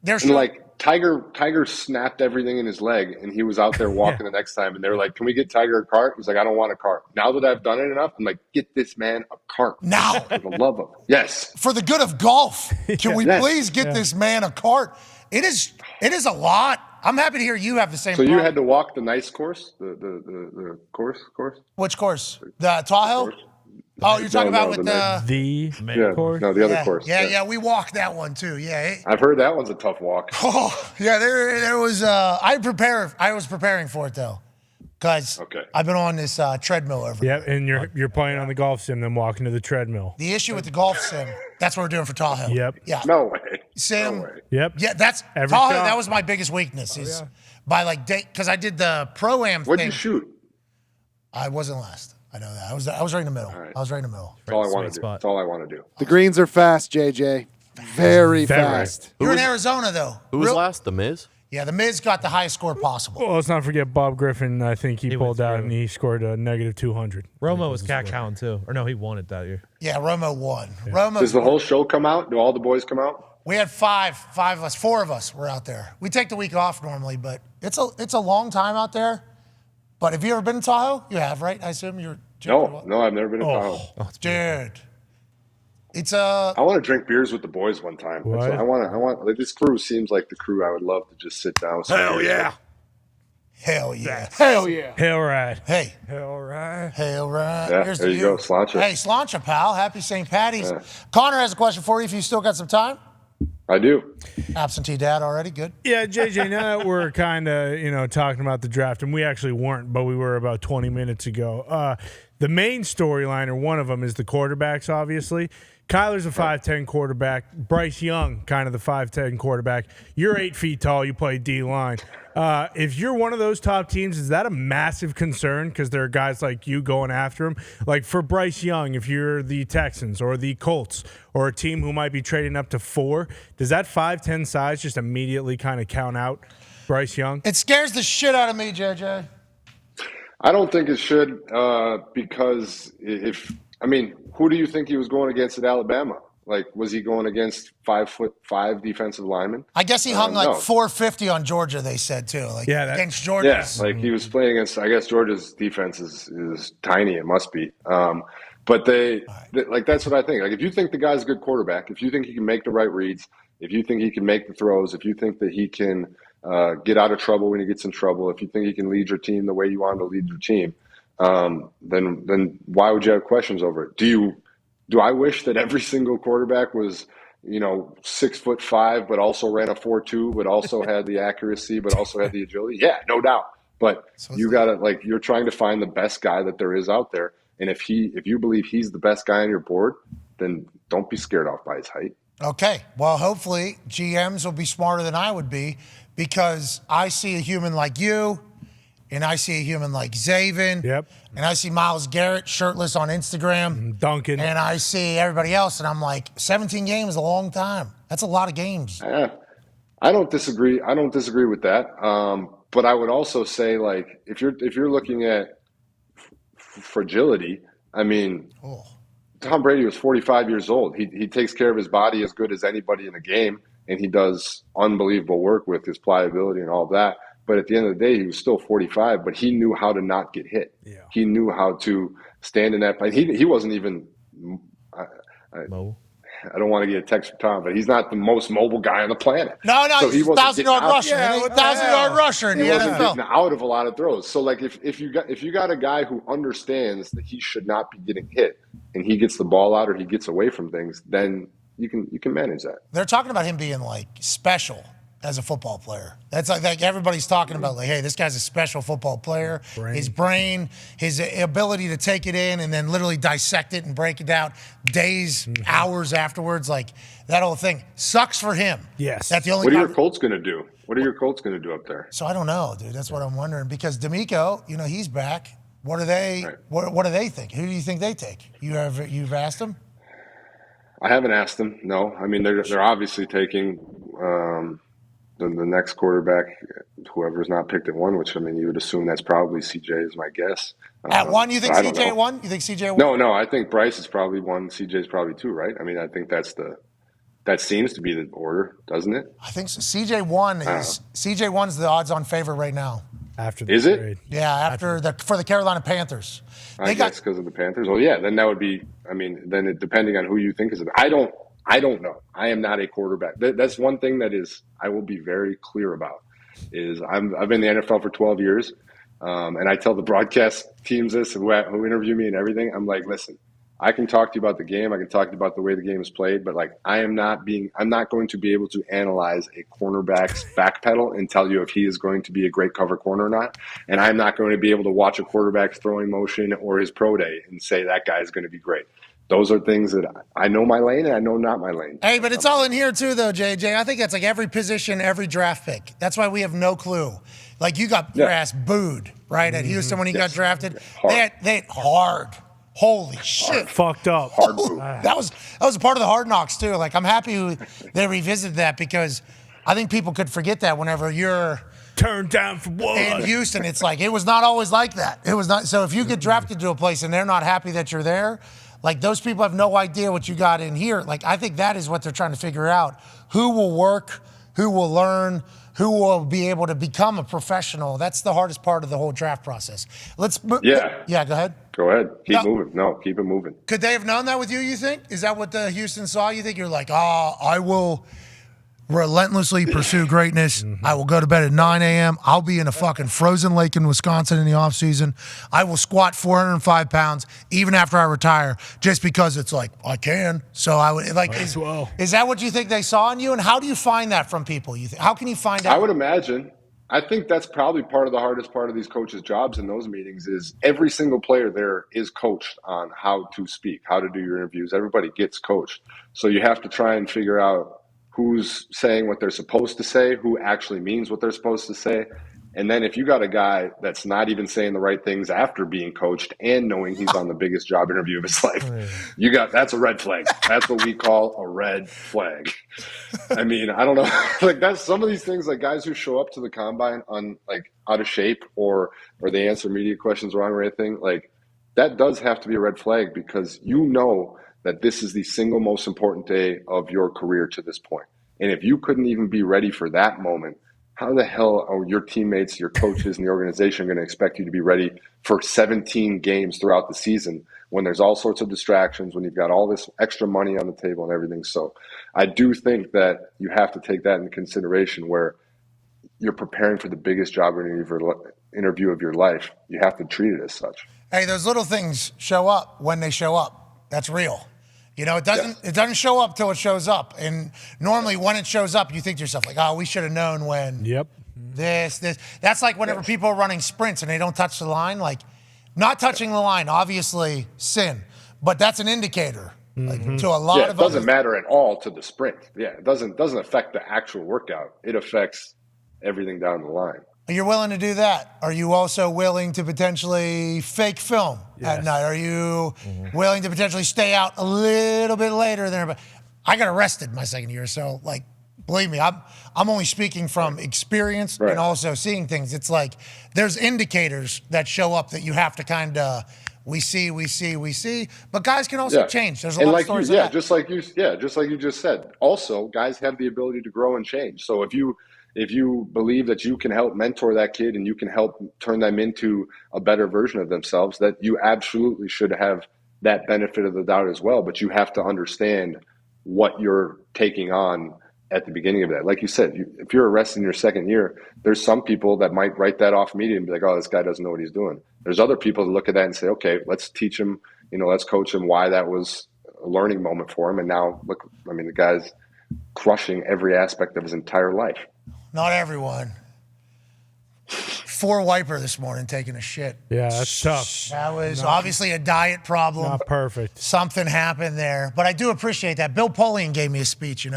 they're and like, Tiger snapped everything in his leg, and he was out there walking the next time, and they were like, can we get Tiger a cart? He's like, I don't want a cart. Now that I've done it enough, I'm like, get this man a cart. Now. For the love of yes. For the good of golf, can we please get this man a cart? It is a lot. I'm happy to hear you have the same problem. You had to walk the nice course? The course? Which course? The Tahoe? Oh, you're talking about with the main course? No, the other course. Yeah, we walked that one too. Yeah. I've heard that one's a tough walk. Oh, yeah, there was I was preparing for it though. Because I've been on this treadmill every Yep, and you're playing on the golf sim, then walking to the treadmill. The issue with the golf sim, that's what we're doing for Tahoe. Yep. Yeah. No way. Sim. No way. Yep. Yeah, that's Every Tahoe. shot. That was my biggest weakness by like day because I did the pro-am thing. What'd you shoot? I wasn't last. I know that. I was right in the middle. right. I was right in the middle. That's all I want Sweet to do. spot. That's all I want to do. The greens are fast, JJ. Very fast. You're in Arizona, though. Who was last? The Miz? Yeah, the Miz got the highest score possible. Well, let's not forget Bob Griffin. I think he pulled went out through. and he scored a negative 200. Romo was cat counting too, or no, he won it that year. Yeah, Romo won. Romo. Does the whole show come out? Do all the boys come out? We had five of us, 4 of us were out there. We take the week off normally, but it's a long time out there. But have you ever been to Tahoe? You have, right? I assume you're. No, I've never been to Tahoe. Dude, it's I want to drink beers with the boys one time. That's What? what I want. Like, this crew seems like the crew I would love to just sit down. Hell yeah. hell yeah. Hell yeah. Hell right. Hey, Hell right. hell right. Yeah, Here's there to you go, Slancha. Hey, Slancha, pal. Happy St. Patty's. Connor has a question for you if you still got some time. I do. Absentee dad already. Good. Yeah, JJ, now that we're kind of, talking about the draft, and we actually weren't, but we were about 20 minutes ago. The main storyline, or one of them, is the quarterbacks, obviously. Kyler's a 5'10 quarterback. Bryce Young, kind of the 5'10 quarterback. You're 8 feet tall. You play D-line. If you're one of those top teams, is that a massive concern? Because there are guys like you going after him. Like for Bryce Young, if you're the Texans or the Colts or a team who might be trading up to 4, does that 5'10 size just immediately kind of count out Bryce Young? It scares the shit out of me, JJ. I don't think it should because who do you think he was going against at Alabama? Like, was he going against 5'5" defensive linemen? I guess he hung no. 450 on Georgia, they said, too. Like, Yeah, against Georgia. Yeah, like he was playing against. I guess Georgia's defense is tiny. It must be. But they that's what I think. Like, if you think the guy's a good quarterback, if you think he can make the right reads, if you think he can make the throws, if you think that he can get out of trouble when he gets in trouble, if you think he can lead your team the way you want him to lead your team, then why would you have questions over it? Do I wish that every single quarterback was 6'5", but also ran a 4.2, but also had the accuracy, but also had the agility? Yeah, no doubt. But you gotta you're trying to find the best guy that there is out there, and if you believe he's the best guy on your board, then don't be scared off by his height. Okay. Well, hopefully GMs will be smarter than I would be, because I see a human like you, and I see a human like Zaven. Yep. And I see Myles Garrett shirtless on Instagram. Duncan. And I see everybody else, and I'm like, 17 games is a long time. That's a lot of games. I don't disagree. I don't disagree with that. But I would also say, like, if you're looking at fragility, I mean, Tom Brady was 45 years old. He takes care of his body as good as anybody in the game, and he does unbelievable work with his pliability and all of that. But at the end of the day, he was still 45, but he knew how to not get hit. Yeah. He knew how to stand in that. He wasn't even Mobile. I don't want to get a text from Tom, but he's not the most mobile guy on the planet. No, so he's a 1,000-yard rusher. Yeah, 1,000-yard rusher in the He wasn't NFL. getting out of a lot of throws. So, like, if you got a guy who understands that he should not be getting hit, and he gets the ball out or he gets away from things, then you can manage that. They're talking about him being, like, special as a football player. That's like everybody's talking about, like, hey, this guy's a special football player. His brain, his ability to take it in and then literally dissect it and break it down days, hours afterwards. Like, that whole thing sucks for him. Yes. That's the only What are your Colts going to do? What are your Colts going to do up there? So I don't know, dude. That's what I'm wondering, because D'Amico, he's back. What are they? Right. What do they think? Who do you think they take? You've asked them? I haven't asked them. No, I mean they're obviously taking the next quarterback, whoever's not picked at 1. Which, I mean, you would assume that's probably CJ, is my guess. At 1, you think I don't CJ know. 1? You think CJ 1? No. I think Bryce is probably 1. CJ's probably 2, right? I mean, I think that seems to be the order, doesn't it? I think so. CJ 1's the odds-on favorite right now. After the Is it? trade. Yeah, for the Carolina Panthers. I guess because of the Panthers. Well, yeah, then that would be. I mean, then depending on who you think is. I don't know. I am not a quarterback. That's one thing that is. I will be very clear about. Is I've been in the NFL for 12 years, and I tell the broadcast teams this who interview me and everything. I'm like, listen, I can talk to you about the game. I can talk to you about the way the game is played, but like I'm not going to be able to analyze a cornerback's back pedal and tell you if he is going to be a great cover corner or not. And I'm not going to be able to watch a quarterback's throwing motion or his pro day and say that guy is going to be great. Those are things that I know my lane and I know not my lane. Hey, but it's all in here too, though, JJ. I think that's like every position, every draft pick. That's why we have no clue. Like, you got your ass booed right, at Houston when he got drafted. Hard. They had hard. Holy shit. Fucked up. Hard boot. That was a part of the Hard Knocks too. Like, I'm happy they revisited that because I think people could forget that whenever you're Turned down for what? in Houston. It's like, it was not always like that. It was not. So if you get drafted to a place and they're not happy that you're there, like, those people have no idea what you got in here. Like, I think that is what they're trying to figure out. Who will work, who will learn, who will be able to become a professional. That's the hardest part of the whole draft process. Yeah. Yeah, go ahead. Go ahead. Keep moving. No, keep it moving. Could they have known that with you think? Is that what the Houston saw? You think you're like, I will relentlessly pursue greatness. I will go to bed at 9 a.m. I'll be in a fucking frozen lake in Wisconsin in the offseason. I will squat 405 pounds even after I retire just because it's like, I can. So I would like, is that what you think they saw in you? And how do you find that from people? How can you find out? I would imagine. I think that's probably part of the hardest part of these coaches' jobs in those meetings is every single player there is coached on how to speak, how to do your interviews. Everybody gets coached. So you have to try and figure out who's saying what they're supposed to say, who actually means what they're supposed to say. And then if you got a guy that's not even saying the right things after being coached and knowing he's on the biggest job interview of his life, that's a red flag. That's what we call a red flag. I mean, I don't know. Like, that's some of these things, like guys who show up to the combine on like out of shape or they answer media questions wrong or anything, like that does have to be a red flag because you know that this is the single most important day of your career to this point. And if you couldn't even be ready for that moment, how the hell are your teammates, your coaches, and the organization going to expect you to be ready for 17 games throughout the season when there's all sorts of distractions, when you've got all this extra money on the table and everything? So I do think that you have to take that into consideration where you're preparing for the biggest job interview of your life. You have to treat it as such. Hey, those little things show up when they show up. That's real. You know, it doesn't show up till it shows up. And normally when it shows up, you think to yourself, like, oh, we should have known when this. That's like whenever people are running sprints and they don't touch the line. Like, not touching the line, obviously sin. But that's an indicator like, to a lot of it doesn't matter at all to the sprint. Yeah, it doesn't affect the actual workout. It affects everything down the line. You're willing to do that. Are you also willing to potentially fake film at night? Are you willing to potentially stay out a little bit later than everybody? I got arrested my second year, so like, believe me, I'm only speaking from experience and also seeing things. It's like there's indicators that show up that you have to kind of we see, but guys can also change. There's a lot of stories. Just like you just said. Also, guys have the ability to grow and change. So if you believe that you can help mentor that kid and you can help turn them into a better version of themselves, that you absolutely should have that benefit of the doubt as well. But you have to understand what you're taking on at the beginning of that. Like you said, if you're arrested in your second year, there's some people that might write that off immediately and be like, oh, this guy doesn't know what he's doing. There's other people that look at that and say, okay, let's teach him, let's coach him why that was a learning moment for him. And now look, I mean, the guy's crushing every aspect of his entire life. Not everyone. 4 wiper this morning taking a shit. Yeah, that's tough. That was obviously a diet problem. Not perfect. Something happened there. But I do appreciate that. Bill Polian gave me a speech,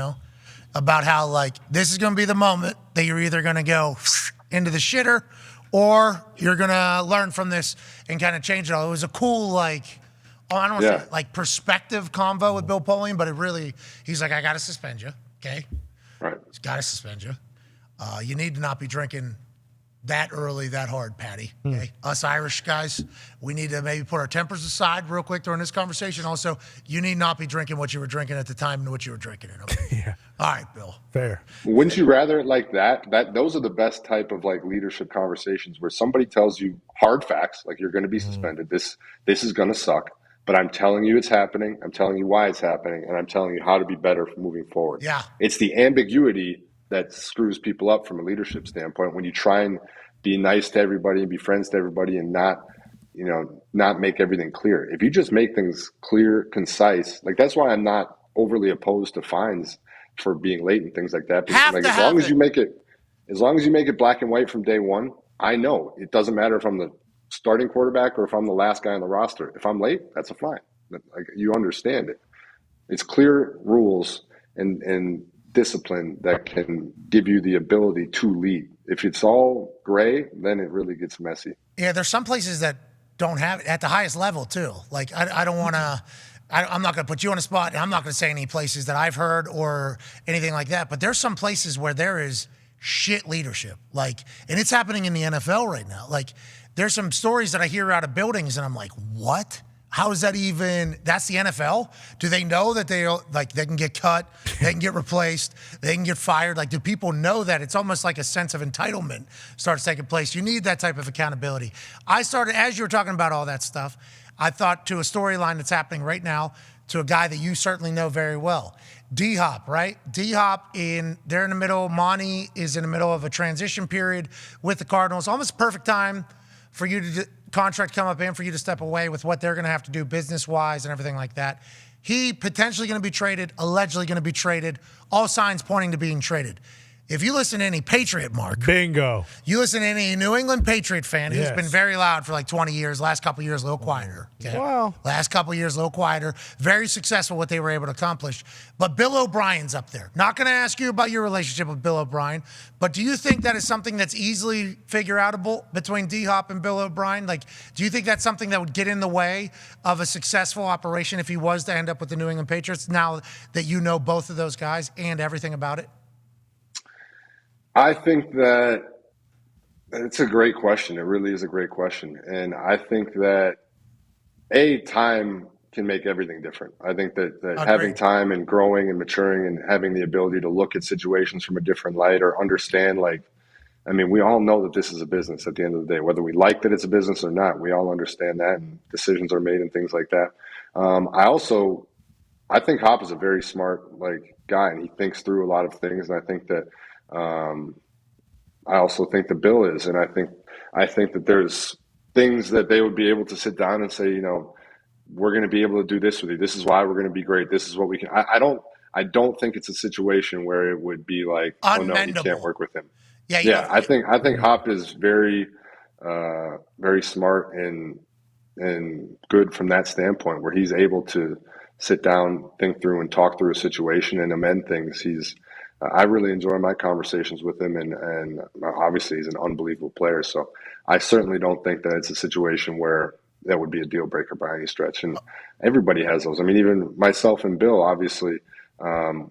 about how, like, this is going to be the moment that you're either going to go into the shitter or you're going to learn from this and kind of change it all. It was a cool, like, I don't want to say, like, perspective convo with Bill Polian, but he's like, I got to suspend you, okay? Right. He's got to suspend you. You need to not be drinking that early, that hard, Patty. Okay? Us Irish guys, we need to maybe put our tempers aside real quick during this conversation. Also, you need not be drinking what you were drinking at the time and what you were drinking it. Okay? All right, Bill. Fair. Wouldn't you rather like that? Those are the best type of like leadership conversations where somebody tells you hard facts, like you're going to be suspended. This is going to suck, but I'm telling you it's happening. I'm telling you why it's happening, and I'm telling you how to be better moving forward. Yeah. It's the ambiguity that screws people up from a leadership standpoint when you try and be nice to everybody and be friends to everybody and not make everything clear. If you just make things clear, concise, like that's why I'm not overly opposed to fines for being late and things like that. Because like, as long as you make it black and white from day one, I know it doesn't matter if I'm the starting quarterback or if I'm the last guy on the roster. If I'm late, that's a fine. Like, you understand it. It's clear rules and discipline that can give you the ability to lead. If it's all gray, then it really gets messy. Yeah, there's some places that don't have it at the highest level too. Like I don't want to. I'm not going to put you on a spot, and I'm not going to say any places that I've heard or anything like that. But there's some places where there is shit leadership, like, and it's happening in the NFL right now. Like, there's some stories that I hear out of buildings, and I'm like, what? How is that even? That's the NFL? Do they know that they can get cut, they can get replaced, they can get fired? Like, do people know that? It's almost like a sense of entitlement starts taking place. You need that type of accountability. I started, as you were talking about all that stuff, I thought to a storyline that's happening right now to a guy that you certainly know very well. D-Hop, right? D-Hop, they're in the middle. Monty is in the middle of a transition period with the Cardinals. Almost perfect time for you to contract come up and for you to step away with what they're going to have to do business-wise and everything like that. He potentially going to be traded, allegedly going to be traded, all signs pointing to being traded. If you listen to any Patriot, Mark. Bingo. You listen to any New England Patriot fan who's Yes. been very loud for like 20 years, last couple of years, a little quieter. Okay? Wow. Last couple of years, a little quieter. Very successful what they were able to accomplish. But Bill O'Brien's up there. Not going to ask you about your relationship with Bill O'Brien, but do you think that is something that's easily figure-outable between D-Hop and Bill O'Brien? Like, do you think that's something that would get in the way of a successful operation if he was to end up with the New England Patriots, now that you know both of those guys and everything about it? I think that it's a great question. It really is a great question. And I think that time can make everything different. I think that having time and growing and maturing and having the ability to look at situations from a different light or understand, we all know that this is a business at the end of the day, whether we like that it's a business or not. We all understand that, and decisions are made and things like that. I think Hop is a very smart guy, and he thinks through a lot of things. And I think that I also think that Bill is, and I think that there's things that they would be able to sit down and say, we're going to be able to do this with you. This is why we're going to be great. This is what we can. I don't think it's a situation where it would be like, oh no, you can't work with him. Yeah. I think Hop is very, very smart and good from that standpoint, where he's able to sit down, think through, and talk through a situation and amend things. I really enjoy my conversations with him, and obviously he's an unbelievable player. So I certainly don't think that it's a situation where that would be a deal breaker by any stretch. And everybody has those. I mean, even myself and Bill, obviously,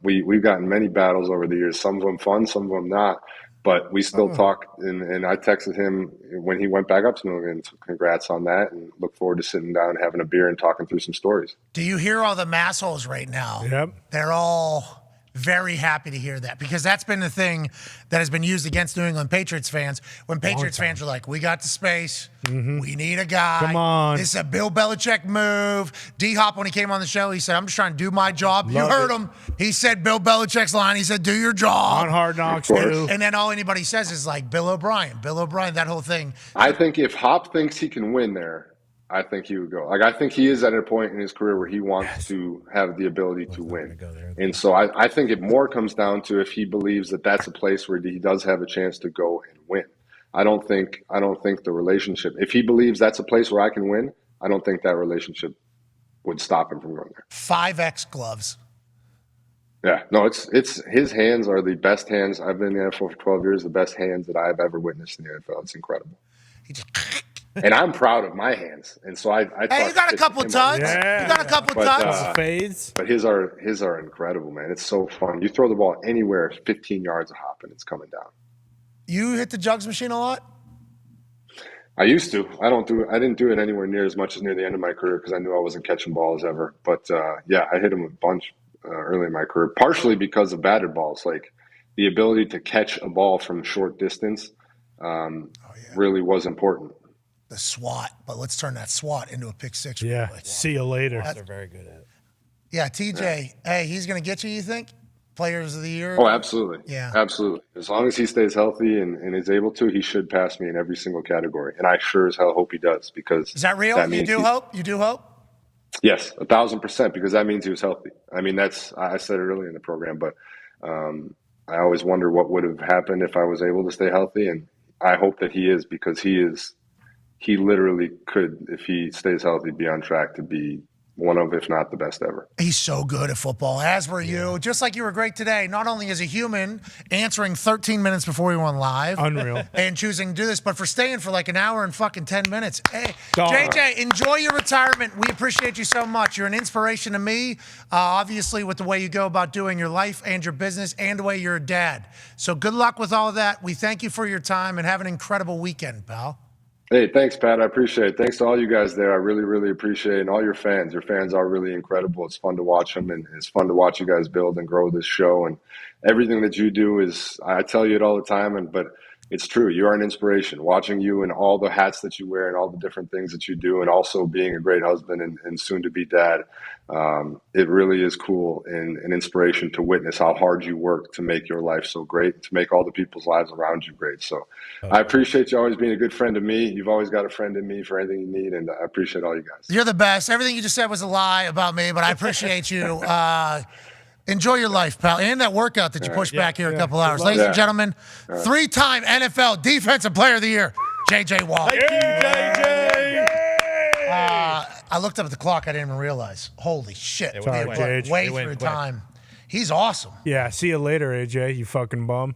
we've gotten many battles over the years. Some of them fun, some of them not. But we still talk, and I texted him when he went back up to New England. So congrats on that, and look forward to sitting down, having a beer, and talking through some stories. Do you hear all the massholes right now? Yep. They're all very happy to hear that, because that's been the thing that has been used against New England Patriots fans. When Patriots fans are like, we got the space, we need a guy. Come on. This is a Bill Belichick move. D-Hop, when he came on the show, he said, I'm just trying to do my job. You heard him. He said Bill Belichick's line. He said, do your job. On Hard Knocks, too. And then all anybody says is like, Bill O'Brien, that whole thing. I think if Hop thinks he can win there, I think he would go. I think he is at a point in his career where he wants to have the ability to win. And so I think it more comes down to if he believes that that's a place where he does have a chance to go and win. I don't think the relationship, if he believes that's a place where I can win, I don't think that relationship would stop him from going there. 5X gloves. Yeah, no, it's his hands are the best hands. I've been in the NFL for 12 years, the best hands that I've ever witnessed in the NFL. It's incredible. He just and I'm proud of my hands, and so I hey, you got a couple tugs. Yeah. You got a couple tugs. Fades. But his are incredible, man. It's so fun. You throw the ball anywhere, 15 yards of hop, and it's coming down. You hit the jugs machine a lot? I used to. I didn't do it anywhere near as much as near the end of my career because I knew I wasn't catching balls ever. But yeah, I hit them a bunch early in my career, partially because of batted balls. Like the ability to catch a ball from short distance really was important. The SWAT, but let's turn that SWAT into a pick six. Yeah. See you later. They're very good at it. Yeah, TJ. Hey, he's going to get you think? Players of the year? Oh, absolutely. Yeah. Absolutely. As long as he stays healthy and is able to, he should pass me in every single category. And I sure as hell hope he does because is that real? You do hope? You do hope? Yes, 1,000%, because that means he was healthy. I mean, I said it earlier in the program, but I always wonder what would have happened if I was able to stay healthy. And I hope that he is, because he literally could, if he stays healthy, be on track to be one of, if not the best ever. He's so good at football, as were you. Just like you were great today, not only as a human, answering 13 minutes before we went live. Unreal. And choosing to do this, but for staying for like an hour and fucking 10 minutes. Hey, Dahn. JJ, enjoy your retirement. We appreciate you so much. You're an inspiration to me, obviously, with the way you go about doing your life and your business and the way you're a dad. So good luck with all of that. We thank you for your time and have an incredible weekend, pal. Hey, thanks, Pat. I appreciate it. Thanks to all you guys there. I really, really appreciate it. And all your fans. Your fans are really incredible. It's fun to watch them, and it's fun to watch you guys build and grow this show. And everything that you do is, I tell you it all the time, but it's true. You are an inspiration. Watching you and all the hats that you wear and all the different things that you do, and also being a great husband and soon to be dad, it really is cool and an inspiration to witness how hard you work to make your life so great, to make all the people's lives around you great. So I appreciate you always being a good friend to me. You've always got a friend in me for anything you need, and I appreciate all you guys. You're the best. Everything you just said was a lie about me, but I appreciate you. Enjoy your life, pal. And that workout that you pushed back here a couple hours. Ladies and gentlemen, three-time NFL Defensive Player of the Year, J.J. Watt. Thank you, JJ. I looked up at the clock. I didn't even realize. Holy shit. Sorry, Way JJ. through time. He's awesome. Yeah, see you later, AJ, you fucking bum.